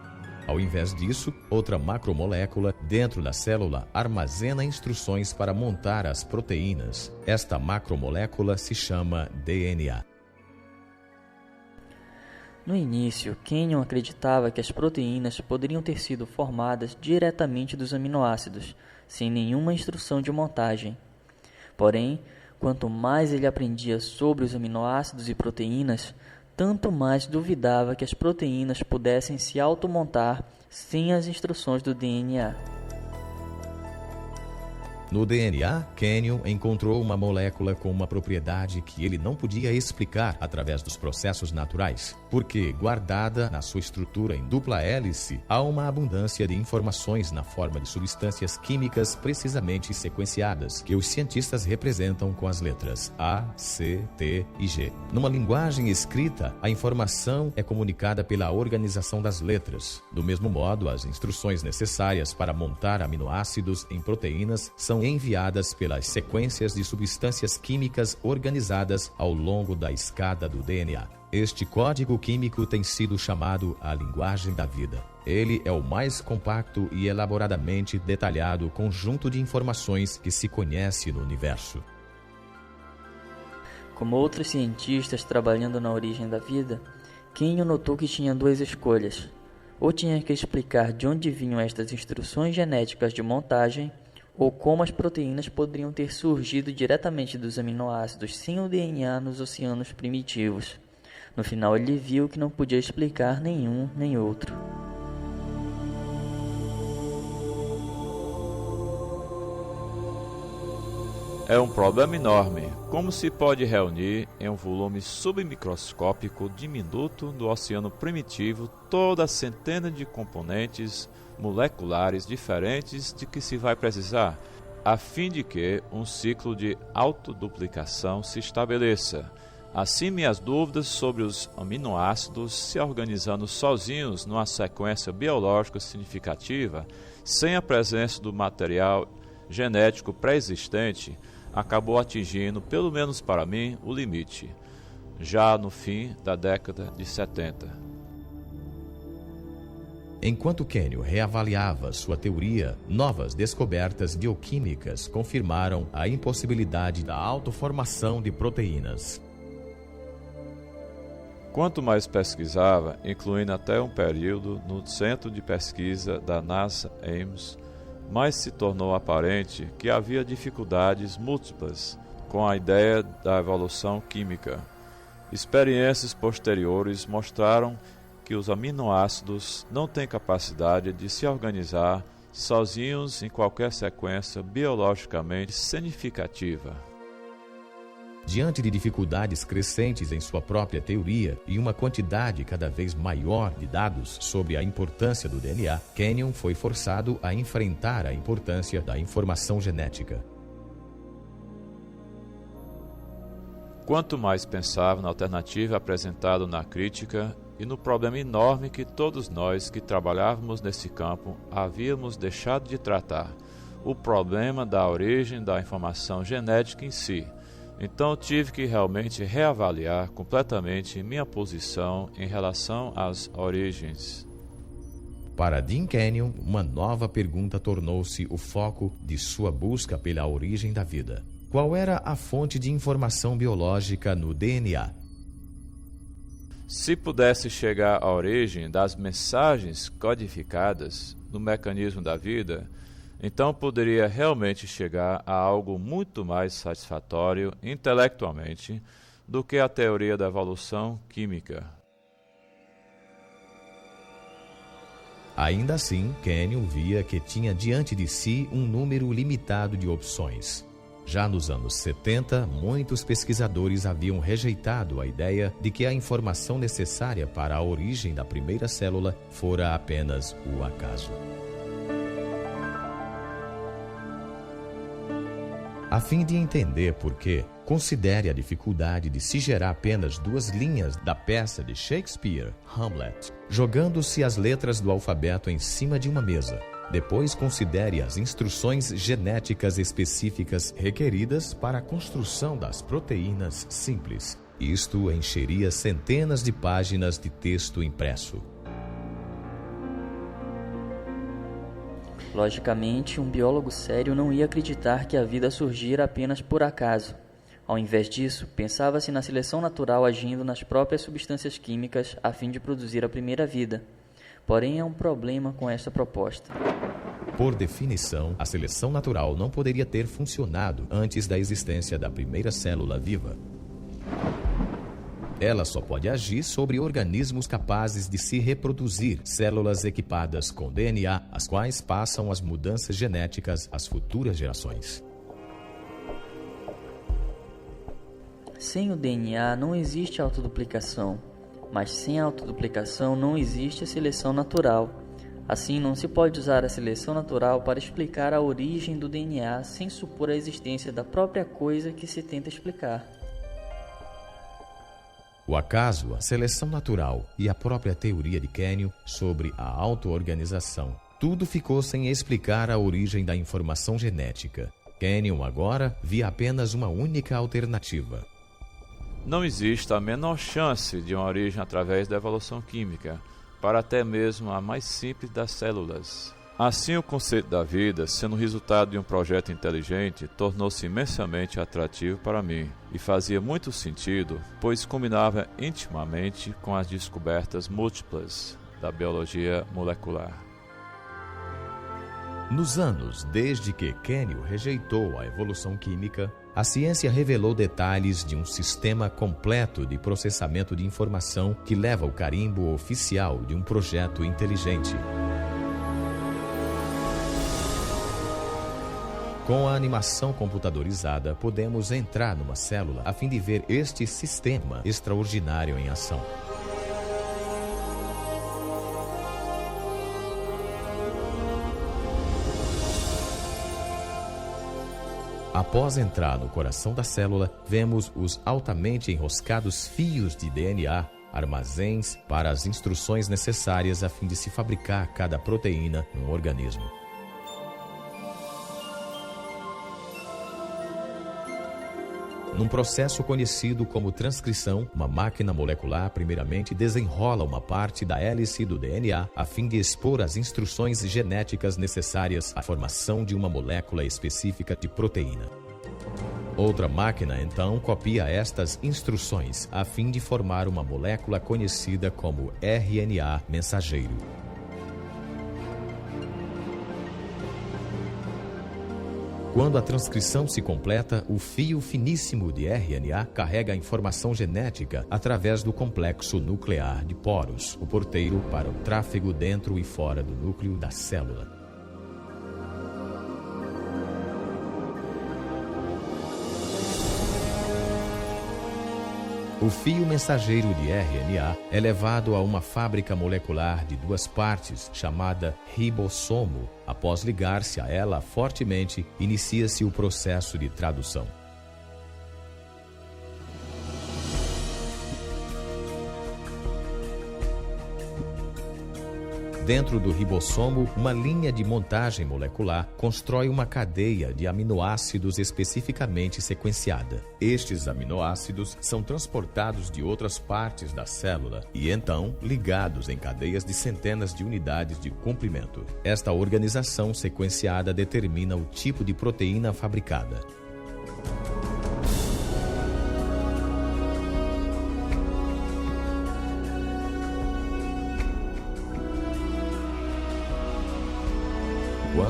Ao invés disso, outra macromolécula dentro da célula armazena instruções para montar as proteínas. Esta macromolécula se chama DNA. No início, Kenyon acreditava que as proteínas poderiam ter sido formadas diretamente dos aminoácidos, sem nenhuma instrução de montagem. Porém, quanto mais ele aprendia sobre os aminoácidos e proteínas, tanto mais duvidava que as proteínas pudessem se automontar sem as instruções do DNA. No DNA, Kenyon encontrou uma molécula com uma propriedade que ele não podia explicar através dos processos naturais, porque, guardada na sua estrutura em dupla hélice, há uma abundância de informações na forma de substâncias químicas precisamente sequenciadas, que os cientistas representam com as letras A, C, T e G. Numa linguagem escrita, a informação é comunicada pela organização das letras. Do mesmo modo, as instruções necessárias para montar aminoácidos em proteínas são enviadas pelas sequências de substâncias químicas organizadas ao longo da escada do DNA. Este código químico tem sido chamado a linguagem da vida. Ele é o mais compacto e elaboradamente detalhado conjunto de informações que se conhece no universo. Como outros cientistas trabalhando na origem da vida, Kenyon notou que tinha duas escolhas. Ou tinha que explicar de onde vinham estas instruções genéticas de montagem, ou como as proteínas poderiam ter surgido diretamente dos aminoácidos sem o DNA nos oceanos primitivos. No final, ele viu que não podia explicar nenhum nem outro. É um problema enorme. Como se pode reunir em um volume submicroscópico diminuto do oceano primitivo toda a centena de componentes moleculares diferentes de que se vai precisar, a fim de que um ciclo de autoduplicação se estabeleça? Assim, minhas dúvidas sobre os aminoácidos se organizando sozinhos numa sequência biológica significativa, sem a presença do material genético pré-existente, acabou atingindo, pelo menos para mim, o limite, já no fim da década de 70. Enquanto Kenyon reavaliava sua teoria, novas descobertas bioquímicas confirmaram a impossibilidade da autoformação de proteínas. Quanto mais pesquisava, incluindo até um período no centro de pesquisa da NASA Ames, mais se tornou aparente que havia dificuldades múltiplas com a ideia da evolução química. Experiências posteriores mostraram que os aminoácidos não têm capacidade de se organizar sozinhos em qualquer sequência biologicamente significativa. Diante de dificuldades crescentes em sua própria teoria e uma quantidade cada vez maior de dados sobre a importância do DNA, Kenyon foi forçado a enfrentar a importância da informação genética. Quanto mais pensava na alternativa apresentada na crítica e no problema enorme que todos nós que trabalhávamos nesse campo havíamos deixado de tratar, o problema da origem da informação genética em si, então tive que realmente reavaliar completamente minha posição em relação às origens. Para Dean Kenyon, uma nova pergunta tornou-se o foco de sua busca pela origem da vida. Qual era a fonte de informação biológica no DNA? Se pudesse chegar à origem das mensagens codificadas no mecanismo da vida, então poderia realmente chegar a algo muito mais satisfatório intelectualmente do que a teoria da evolução química. Ainda assim, Kenyon via que tinha diante de si um número limitado de opções. Já nos anos 70, muitos pesquisadores haviam rejeitado a ideia de que a informação necessária para a origem da primeira célula fora apenas o acaso. A fim de entender por quê, considere a dificuldade de se gerar apenas 2 linhas da peça de Shakespeare, Hamlet, jogando-se as letras do alfabeto em cima de uma mesa. Depois considere as instruções genéticas específicas requeridas para a construção das proteínas simples. Isto encheria centenas de páginas de texto impresso. Logicamente, um biólogo sério não ia acreditar que a vida surgira apenas por acaso. Ao invés disso, pensava-se na seleção natural agindo nas próprias substâncias químicas a fim de produzir a primeira vida. Porém, há um problema com esta proposta. Por definição, a seleção natural não poderia ter funcionado antes da existência da primeira célula viva. Ela só pode agir sobre organismos capazes de se reproduzir, células equipadas com DNA, as quais passam as mudanças genéticas às futuras gerações. Sem o DNA não existe autoduplicação, mas sem a autoduplicação não existe a seleção natural. Assim, não se pode usar a seleção natural para explicar a origem do DNA sem supor a existência da própria coisa que se tenta explicar. O acaso, a seleção natural e a própria teoria de Kenyon sobre a auto-organização, tudo ficou sem explicar a origem da informação genética. Kenyon agora via apenas uma única alternativa. Não existe a menor chance de uma origem através da evolução química, para até mesmo a mais simples das células. Assim, o conceito da vida, sendo resultado de um projeto inteligente, tornou-se imensamente atrativo para mim e fazia muito sentido, pois combinava intimamente com as descobertas múltiplas da biologia molecular. Nos anos desde que Kenyon rejeitou a evolução química, a ciência revelou detalhes de um sistema completo de processamento de informação que leva o carimbo oficial de um projeto inteligente. Com a animação computadorizada, podemos entrar numa célula a fim de ver este sistema extraordinário em ação. Após entrar no coração da célula, vemos os altamente enroscados fios de DNA, armazéns para as instruções necessárias a fim de se fabricar cada proteína num organismo. Num processo conhecido como transcrição, uma máquina molecular primeiramente desenrola uma parte da hélice do DNA a fim de expor as instruções genéticas necessárias à formação de uma molécula específica de proteína. Outra máquina, então, copia estas instruções a fim de formar uma molécula conhecida como RNA mensageiro. Quando a transcrição se completa, o fio finíssimo de RNA carrega a informação genética através do complexo nuclear de poros, o porteiro para o tráfego dentro e fora do núcleo da célula. O fio mensageiro de RNA é levado a uma fábrica molecular de duas partes, chamada ribossomo. Após ligar-se a ela fortemente, inicia-se o processo de tradução. Dentro do ribossomo, uma linha de montagem molecular constrói uma cadeia de aminoácidos especificamente sequenciada. Estes aminoácidos são transportados de outras partes da célula e então ligados em cadeias de centenas de unidades de comprimento. Esta organização sequenciada determina o tipo de proteína fabricada.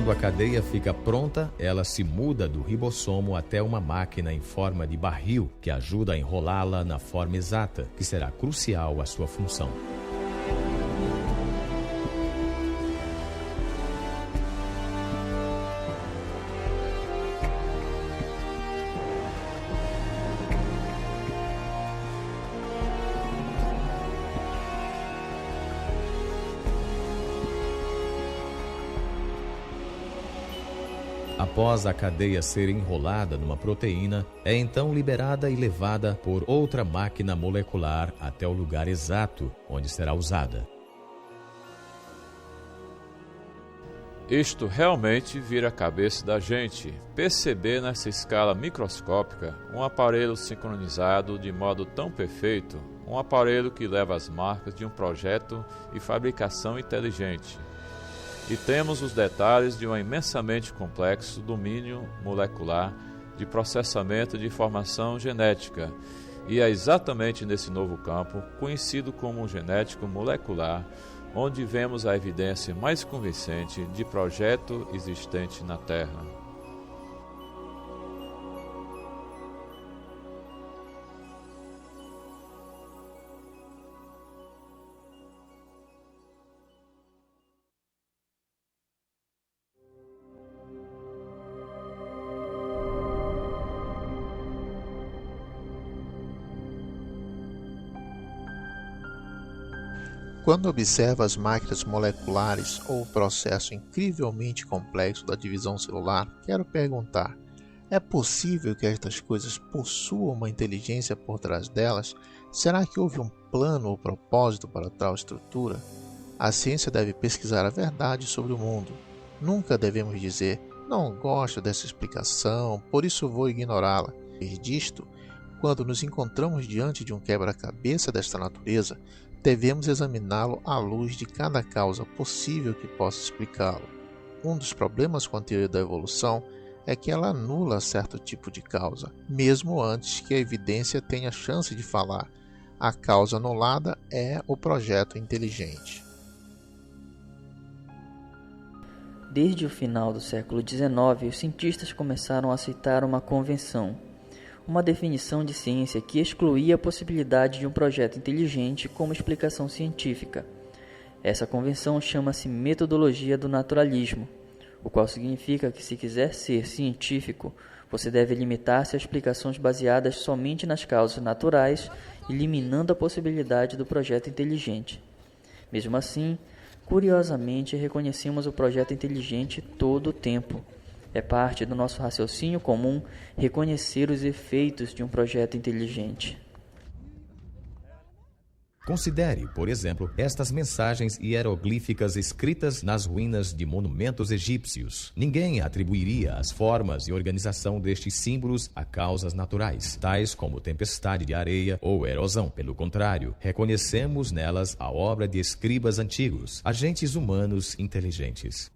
Quando a cadeia fica pronta, ela se muda do ribossomo até uma máquina em forma de barril que ajuda a enrolá-la na forma exata, que será crucial à sua função. Após a cadeia ser enrolada numa proteína, é então liberada e levada por outra máquina molecular até o lugar exato onde será usada. Isto realmente vira a cabeça da gente, perceber nessa escala microscópica um aparelho sincronizado de modo tão perfeito, um aparelho que leva as marcas de um projeto e fabricação inteligente. E temos os detalhes de um imensamente complexo domínio molecular de processamento de informação genética, e é exatamente nesse novo campo, conhecido como genético molecular, onde vemos a evidência mais convincente de projeto existente na Terra. Quando observa as máquinas moleculares ou o processo incrivelmente complexo da divisão celular, quero perguntar: é possível que estas coisas possuam uma inteligência por trás delas? Será que houve um plano ou propósito para tal estrutura? A ciência deve pesquisar a verdade sobre o mundo. Nunca devemos dizer: não gosto dessa explicação, por isso vou ignorá-la. E disto, quando nos encontramos diante de um quebra-cabeça desta natureza, devemos examiná-lo à luz de cada causa possível que possa explicá-lo. Um dos problemas com a teoria da evolução é que ela anula certo tipo de causa, mesmo antes que a evidência tenha chance de falar. A causa anulada é o projeto inteligente. Desde o final do século XIX, os cientistas começaram a aceitar uma convenção, uma definição de ciência que excluía a possibilidade de um projeto inteligente como explicação científica. Essa convenção chama-se metodologia do naturalismo, o qual significa que, se quiser ser científico, você deve limitar-se a explicações baseadas somente nas causas naturais, eliminando a possibilidade do projeto inteligente. Mesmo assim, curiosamente, reconhecemos o projeto inteligente todo o tempo. É parte do nosso raciocínio comum reconhecer os efeitos de um projeto inteligente. Considere, por exemplo, estas mensagens hieroglíficas escritas nas ruínas de monumentos egípcios. Ninguém atribuiria as formas e organização destes símbolos a causas naturais, tais como tempestade de areia ou erosão. Pelo contrário, reconhecemos nelas a obra de escribas antigos, agentes humanos inteligentes.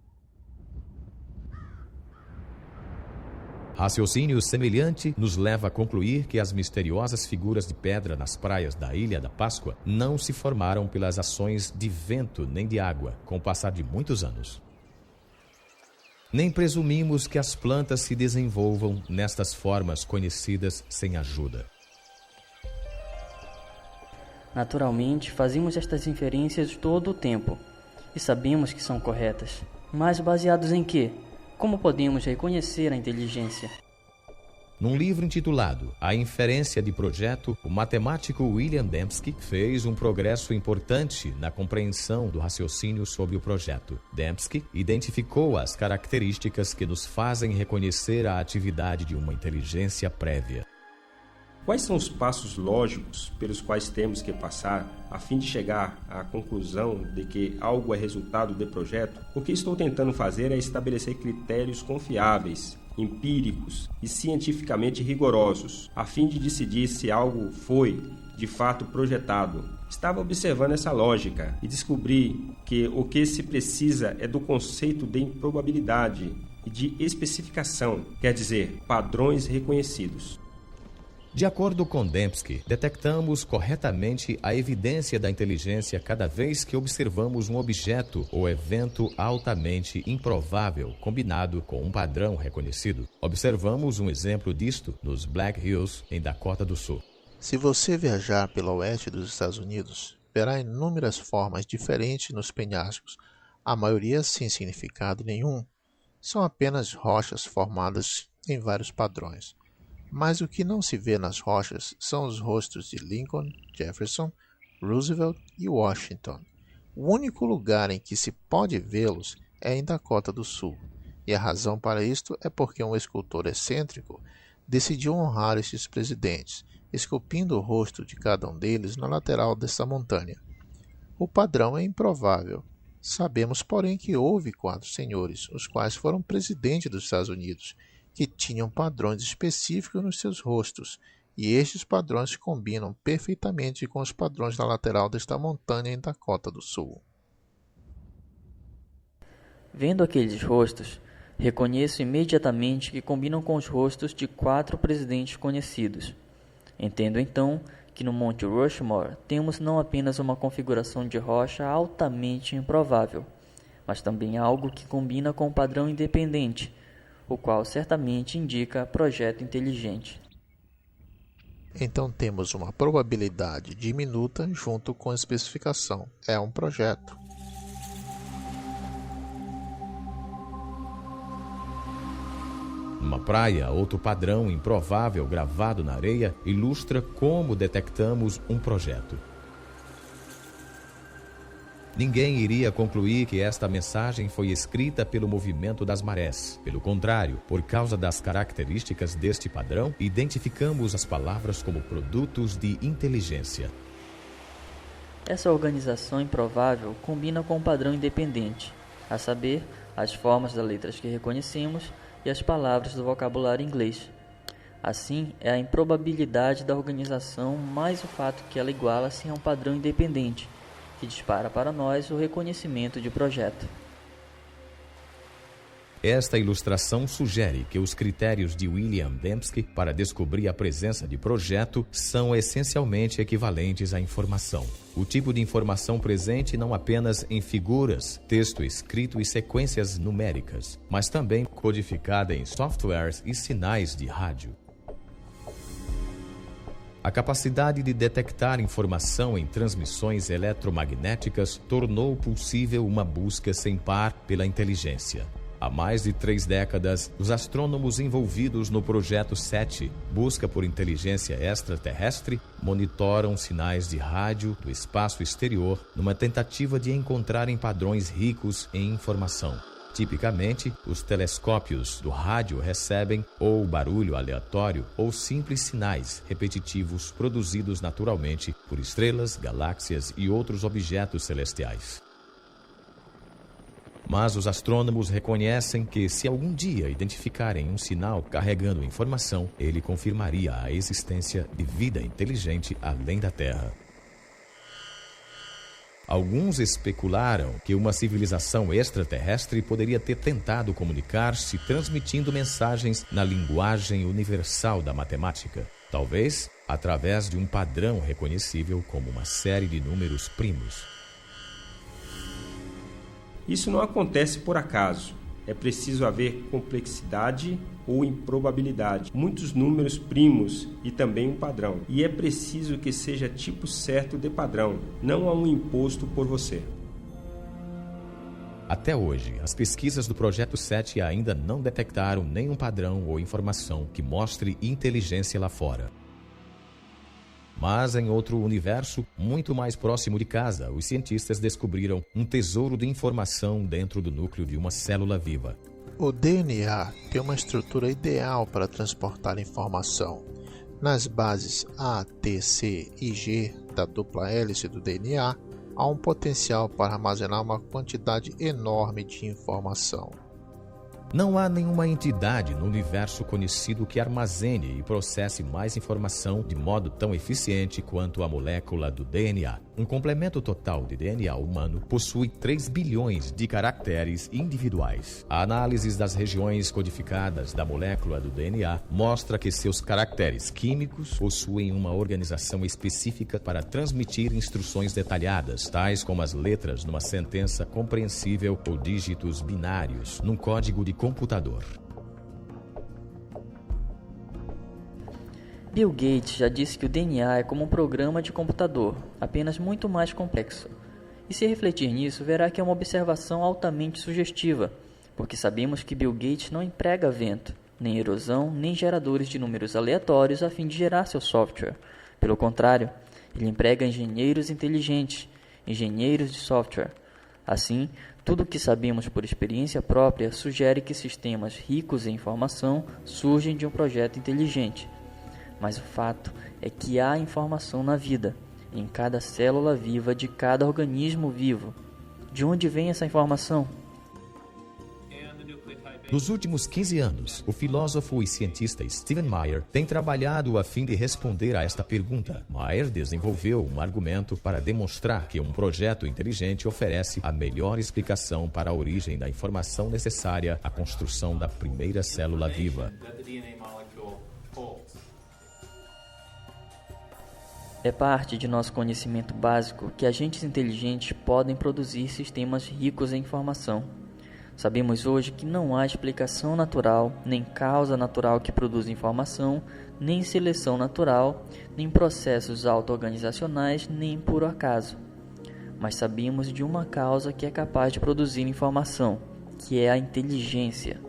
Raciocínio semelhante nos leva a concluir que as misteriosas figuras de pedra nas praias da Ilha da Páscoa não se formaram pelas ações de vento nem de água, com o passar de muitos anos. Nem presumimos que as plantas se desenvolvam nestas formas conhecidas sem ajuda. Naturalmente, fazemos estas inferências todo o tempo, e sabemos que são corretas. Mas baseados em quê? Como podemos reconhecer a inteligência? Num livro intitulado A Inferência de Projeto, o matemático William Dembski fez um progresso importante na compreensão do raciocínio sobre o projeto. Dembski identificou as características que nos fazem reconhecer a atividade de uma inteligência prévia. Quais são os passos lógicos pelos quais temos que passar a fim de chegar à conclusão de que algo é resultado de projeto? O que estou tentando fazer é estabelecer critérios confiáveis, empíricos e cientificamente rigorosos, a fim de decidir se algo foi, de fato, projetado. Estava observando essa lógica e descobri que o que se precisa é do conceito de improbabilidade e de especificação, quer dizer, padrões reconhecidos. De acordo com Dembski, detectamos corretamente a evidência da inteligência cada vez que observamos um objeto ou evento altamente improvável combinado com um padrão reconhecido. Observamos um exemplo disto nos Black Hills, em Dakota do Sul. Se você viajar pelo oeste dos Estados Unidos, verá inúmeras formas diferentes nos penhascos, a maioria sem significado nenhum. São apenas rochas formadas em vários padrões. Mas o que não se vê nas rochas são os rostos de Lincoln, Jefferson, Roosevelt e Washington. O único lugar em que se pode vê-los é em Dakota do Sul, e a razão para isto é porque um escultor excêntrico decidiu honrar estes presidentes, esculpindo o rosto de cada um deles na lateral desta montanha. O padrão é improvável. Sabemos, porém, que houve 4 senhores, os quais foram presidentes dos Estados Unidos, que tinham padrões específicos nos seus rostos, e estes padrões combinam perfeitamente com os padrões da lateral desta montanha em Dakota do Sul. Vendo aqueles rostos, reconheço imediatamente que combinam com os rostos de 4 presidentes conhecidos. Entendo então que no Monte Rushmore temos não apenas uma configuração de rocha altamente improvável, mas também algo que combina com um padrão independente, o qual certamente indica projeto inteligente. Então temos uma probabilidade diminuta junto com a especificação. É um projeto. Uma praia, outro padrão improvável gravado na areia ilustra como detectamos um projeto. Ninguém iria concluir que esta mensagem foi escrita pelo movimento das marés. Pelo contrário, por causa das características deste padrão, identificamos as palavras como produtos de inteligência. Essa organização improvável combina com um padrão independente, a saber, as formas das letras que reconhecemos e as palavras do vocabulário inglês. Assim, é a improbabilidade da organização mais o fato que ela iguala-se a um padrão independente, que dispara para nós o reconhecimento de projeto. Esta ilustração sugere que os critérios de William Dembski para descobrir a presença de projeto são essencialmente equivalentes à informação. O tipo de informação presente não apenas em figuras, texto escrito e sequências numéricas, mas também codificada em softwares e sinais de rádio. A capacidade de detectar informação em transmissões eletromagnéticas tornou possível uma busca sem par pela inteligência. Há mais de 3 décadas, os astrônomos envolvidos no Projeto 7, Busca por Inteligência Extraterrestre, monitoram sinais de rádio do espaço exterior numa tentativa de encontrarem padrões ricos em informação. Tipicamente, os telescópios do rádio recebem ou barulho aleatório ou simples sinais repetitivos produzidos naturalmente por estrelas, galáxias e outros objetos celestiais. Mas os astrônomos reconhecem que, se algum dia identificarem um sinal carregando informação, ele confirmaria a existência de vida inteligente além da Terra. Alguns especularam que uma civilização extraterrestre poderia ter tentado comunicar-se transmitindo mensagens na linguagem universal da matemática, talvez através de um padrão reconhecível como uma série de números primos. Isso não acontece por acaso. É preciso haver complexidade ou improbabilidade, muitos números primos e também um padrão. E é preciso que seja tipo certo de padrão, não há um imposto por você. Até hoje, as pesquisas do Projeto 7 ainda não detectaram nenhum padrão ou informação que mostre inteligência lá fora. Mas em outro universo, muito mais próximo de casa, os cientistas descobriram um tesouro de informação dentro do núcleo de uma célula viva. O DNA tem uma estrutura ideal para transportar informação. Nas bases A, T, C e G da dupla hélice do DNA, há um potencial para armazenar uma quantidade enorme de informação. Não há nenhuma entidade no universo conhecido que armazene e processe mais informação de modo tão eficiente quanto a molécula do DNA. Um complemento total de DNA humano possui 3 bilhões de caracteres individuais. A análise das regiões codificadas da molécula do DNA mostra que seus caracteres químicos possuem uma organização específica para transmitir instruções detalhadas, tais como as letras numa sentença compreensível ou dígitos binários num código de computador. Bill Gates já disse que o DNA é como um programa de computador, apenas muito mais complexo. E se refletir nisso, verá que é uma observação altamente sugestiva, porque sabemos que Bill Gates não emprega vento, nem erosão, nem geradores de números aleatórios a fim de gerar seu software. Pelo contrário, ele emprega engenheiros inteligentes, engenheiros de software. Assim, tudo o que sabemos por experiência própria sugere que sistemas ricos em informação surgem de um projeto inteligente. Mas o fato é que há informação na vida, em cada célula viva de cada organismo vivo. De onde vem essa informação? Nos últimos 15 anos, o filósofo e cientista Stephen Meyer tem trabalhado a fim de responder a esta pergunta. Meyer desenvolveu um argumento para demonstrar que um projeto inteligente oferece a melhor explicação para a origem da informação necessária à construção da primeira célula viva. É parte de nosso conhecimento básico que agentes inteligentes podem produzir sistemas ricos em informação. Sabemos hoje que não há explicação natural, nem causa natural que produza informação, nem seleção natural, nem processos auto-organizacionais, nem por acaso. Mas sabemos de uma causa que é capaz de produzir informação, que é a inteligência.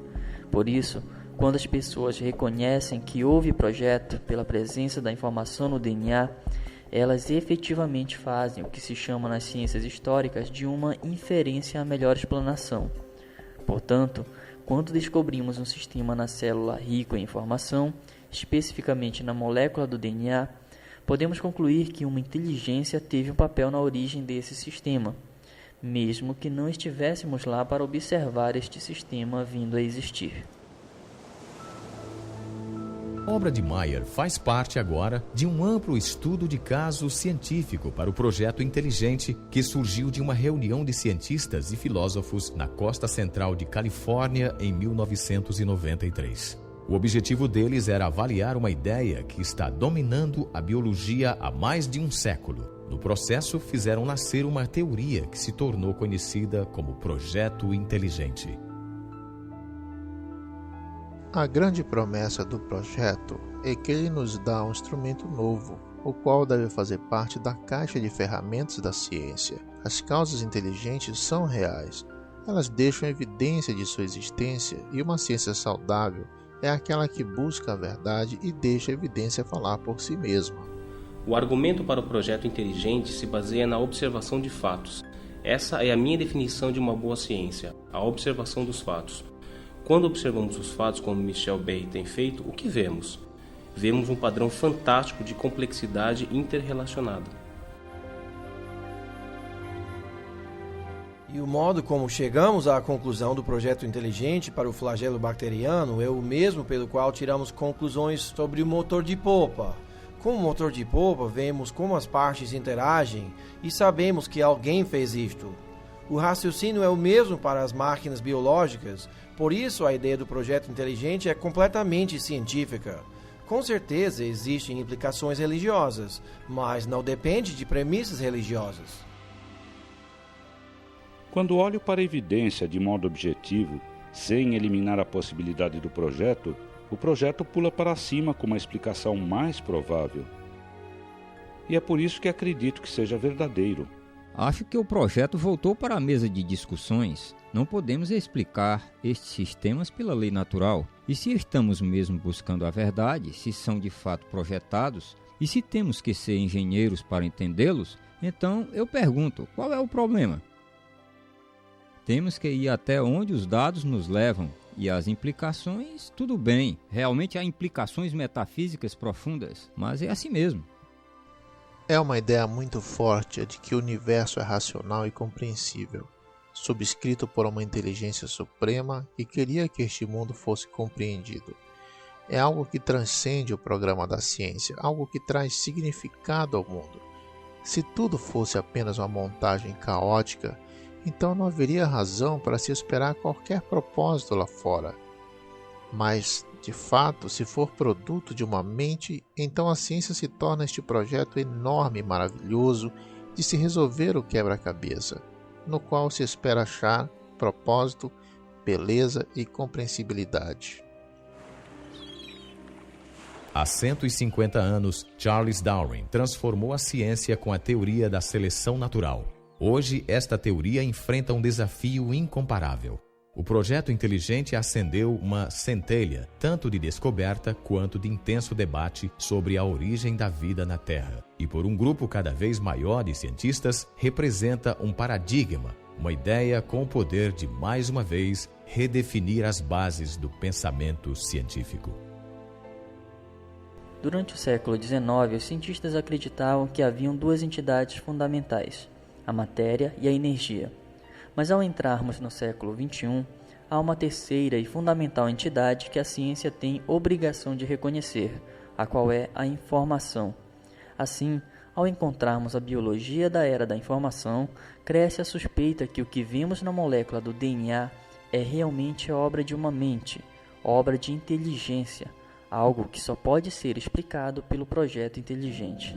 Por isso, quando as pessoas reconhecem que houve projeto pela presença da informação no DNA, elas efetivamente fazem o que se chama nas ciências históricas de uma inferência à melhor explanação. Portanto, quando descobrimos um sistema na célula rico em informação, especificamente na molécula do DNA, podemos concluir que uma inteligência teve um papel na origem desse sistema, mesmo que não estivéssemos lá para observar este sistema vindo a existir. A obra de Meyer faz parte agora de um amplo estudo de caso científico para o projeto inteligente que surgiu de uma reunião de cientistas e filósofos na costa central de Califórnia em 1993. O objetivo deles era avaliar uma ideia que está dominando a biologia há mais de um século. No processo, fizeram nascer uma teoria que se tornou conhecida como Projeto Inteligente. A grande promessa do projeto é que ele nos dá um instrumento novo, o qual deve fazer parte da caixa de ferramentas da ciência. As causas inteligentes são reais, elas deixam evidência de sua existência, e uma ciência saudável é aquela que busca a verdade e deixa a evidência falar por si mesma. O argumento para o projeto inteligente se baseia na observação de fatos. Essa é a minha definição de uma boa ciência, a observação dos fatos. Quando observamos os fatos como Michel Bay tem feito, o que vemos? Vemos um padrão fantástico de complexidade interrelacionada. E o modo como chegamos à conclusão do projeto inteligente para o flagelo bacteriano é o mesmo pelo qual tiramos conclusões sobre o motor de polpa. Com o motor de polpa, vemos como as partes interagem e sabemos que alguém fez isto. O raciocínio é o mesmo para as máquinas biológicas, por isso a ideia do projeto inteligente é completamente científica. Com certeza existem implicações religiosas, mas não depende de premissas religiosas. Quando olho para a evidência de modo objetivo, sem eliminar a possibilidade do projeto, o projeto pula para cima com uma explicação mais provável. E é por isso que acredito que seja verdadeiro. Acho que o projeto voltou para a mesa de discussões. Não podemos explicar estes sistemas pela lei natural. E se estamos mesmo buscando a verdade, se são de fato projetados, e se temos que ser engenheiros para entendê-los, então eu pergunto, qual é o problema? Temos que ir até onde os dados nos levam, e as implicações, tudo bem, realmente há implicações metafísicas profundas, mas é assim mesmo. É uma ideia muito forte a de que o universo é racional e compreensível, subscrito por uma inteligência suprema que queria que este mundo fosse compreendido. É algo que transcende o programa da ciência, algo que traz significado ao mundo. Se tudo fosse apenas uma montagem caótica, então não haveria razão para se esperar qualquer propósito lá fora. Mas, de fato, se for produto de uma mente, então a ciência se torna este projeto enorme e maravilhoso de se resolver o quebra-cabeça, no qual se espera achar propósito, beleza e compreensibilidade. Há 150 anos, Charles Darwin transformou a ciência com a teoria da seleção natural. Hoje, esta teoria enfrenta um desafio incomparável. O projeto inteligente acendeu uma centelha, tanto de descoberta quanto de intenso debate sobre a origem da vida na Terra. E por um grupo cada vez maior de cientistas, representa um paradigma, uma ideia com o poder de, mais uma vez, redefinir as bases do pensamento científico. Durante o século XIX, os cientistas acreditavam que haviam duas entidades fundamentais, a matéria e a energia. Mas ao entrarmos no século XXI, há uma terceira e fundamental entidade que a ciência tem obrigação de reconhecer, a qual é a informação. Assim, ao encontrarmos a biologia da era da informação, cresce a suspeita que o que vimos na molécula do DNA é realmente obra de uma mente, obra de inteligência, algo que só pode ser explicado pelo projeto inteligente.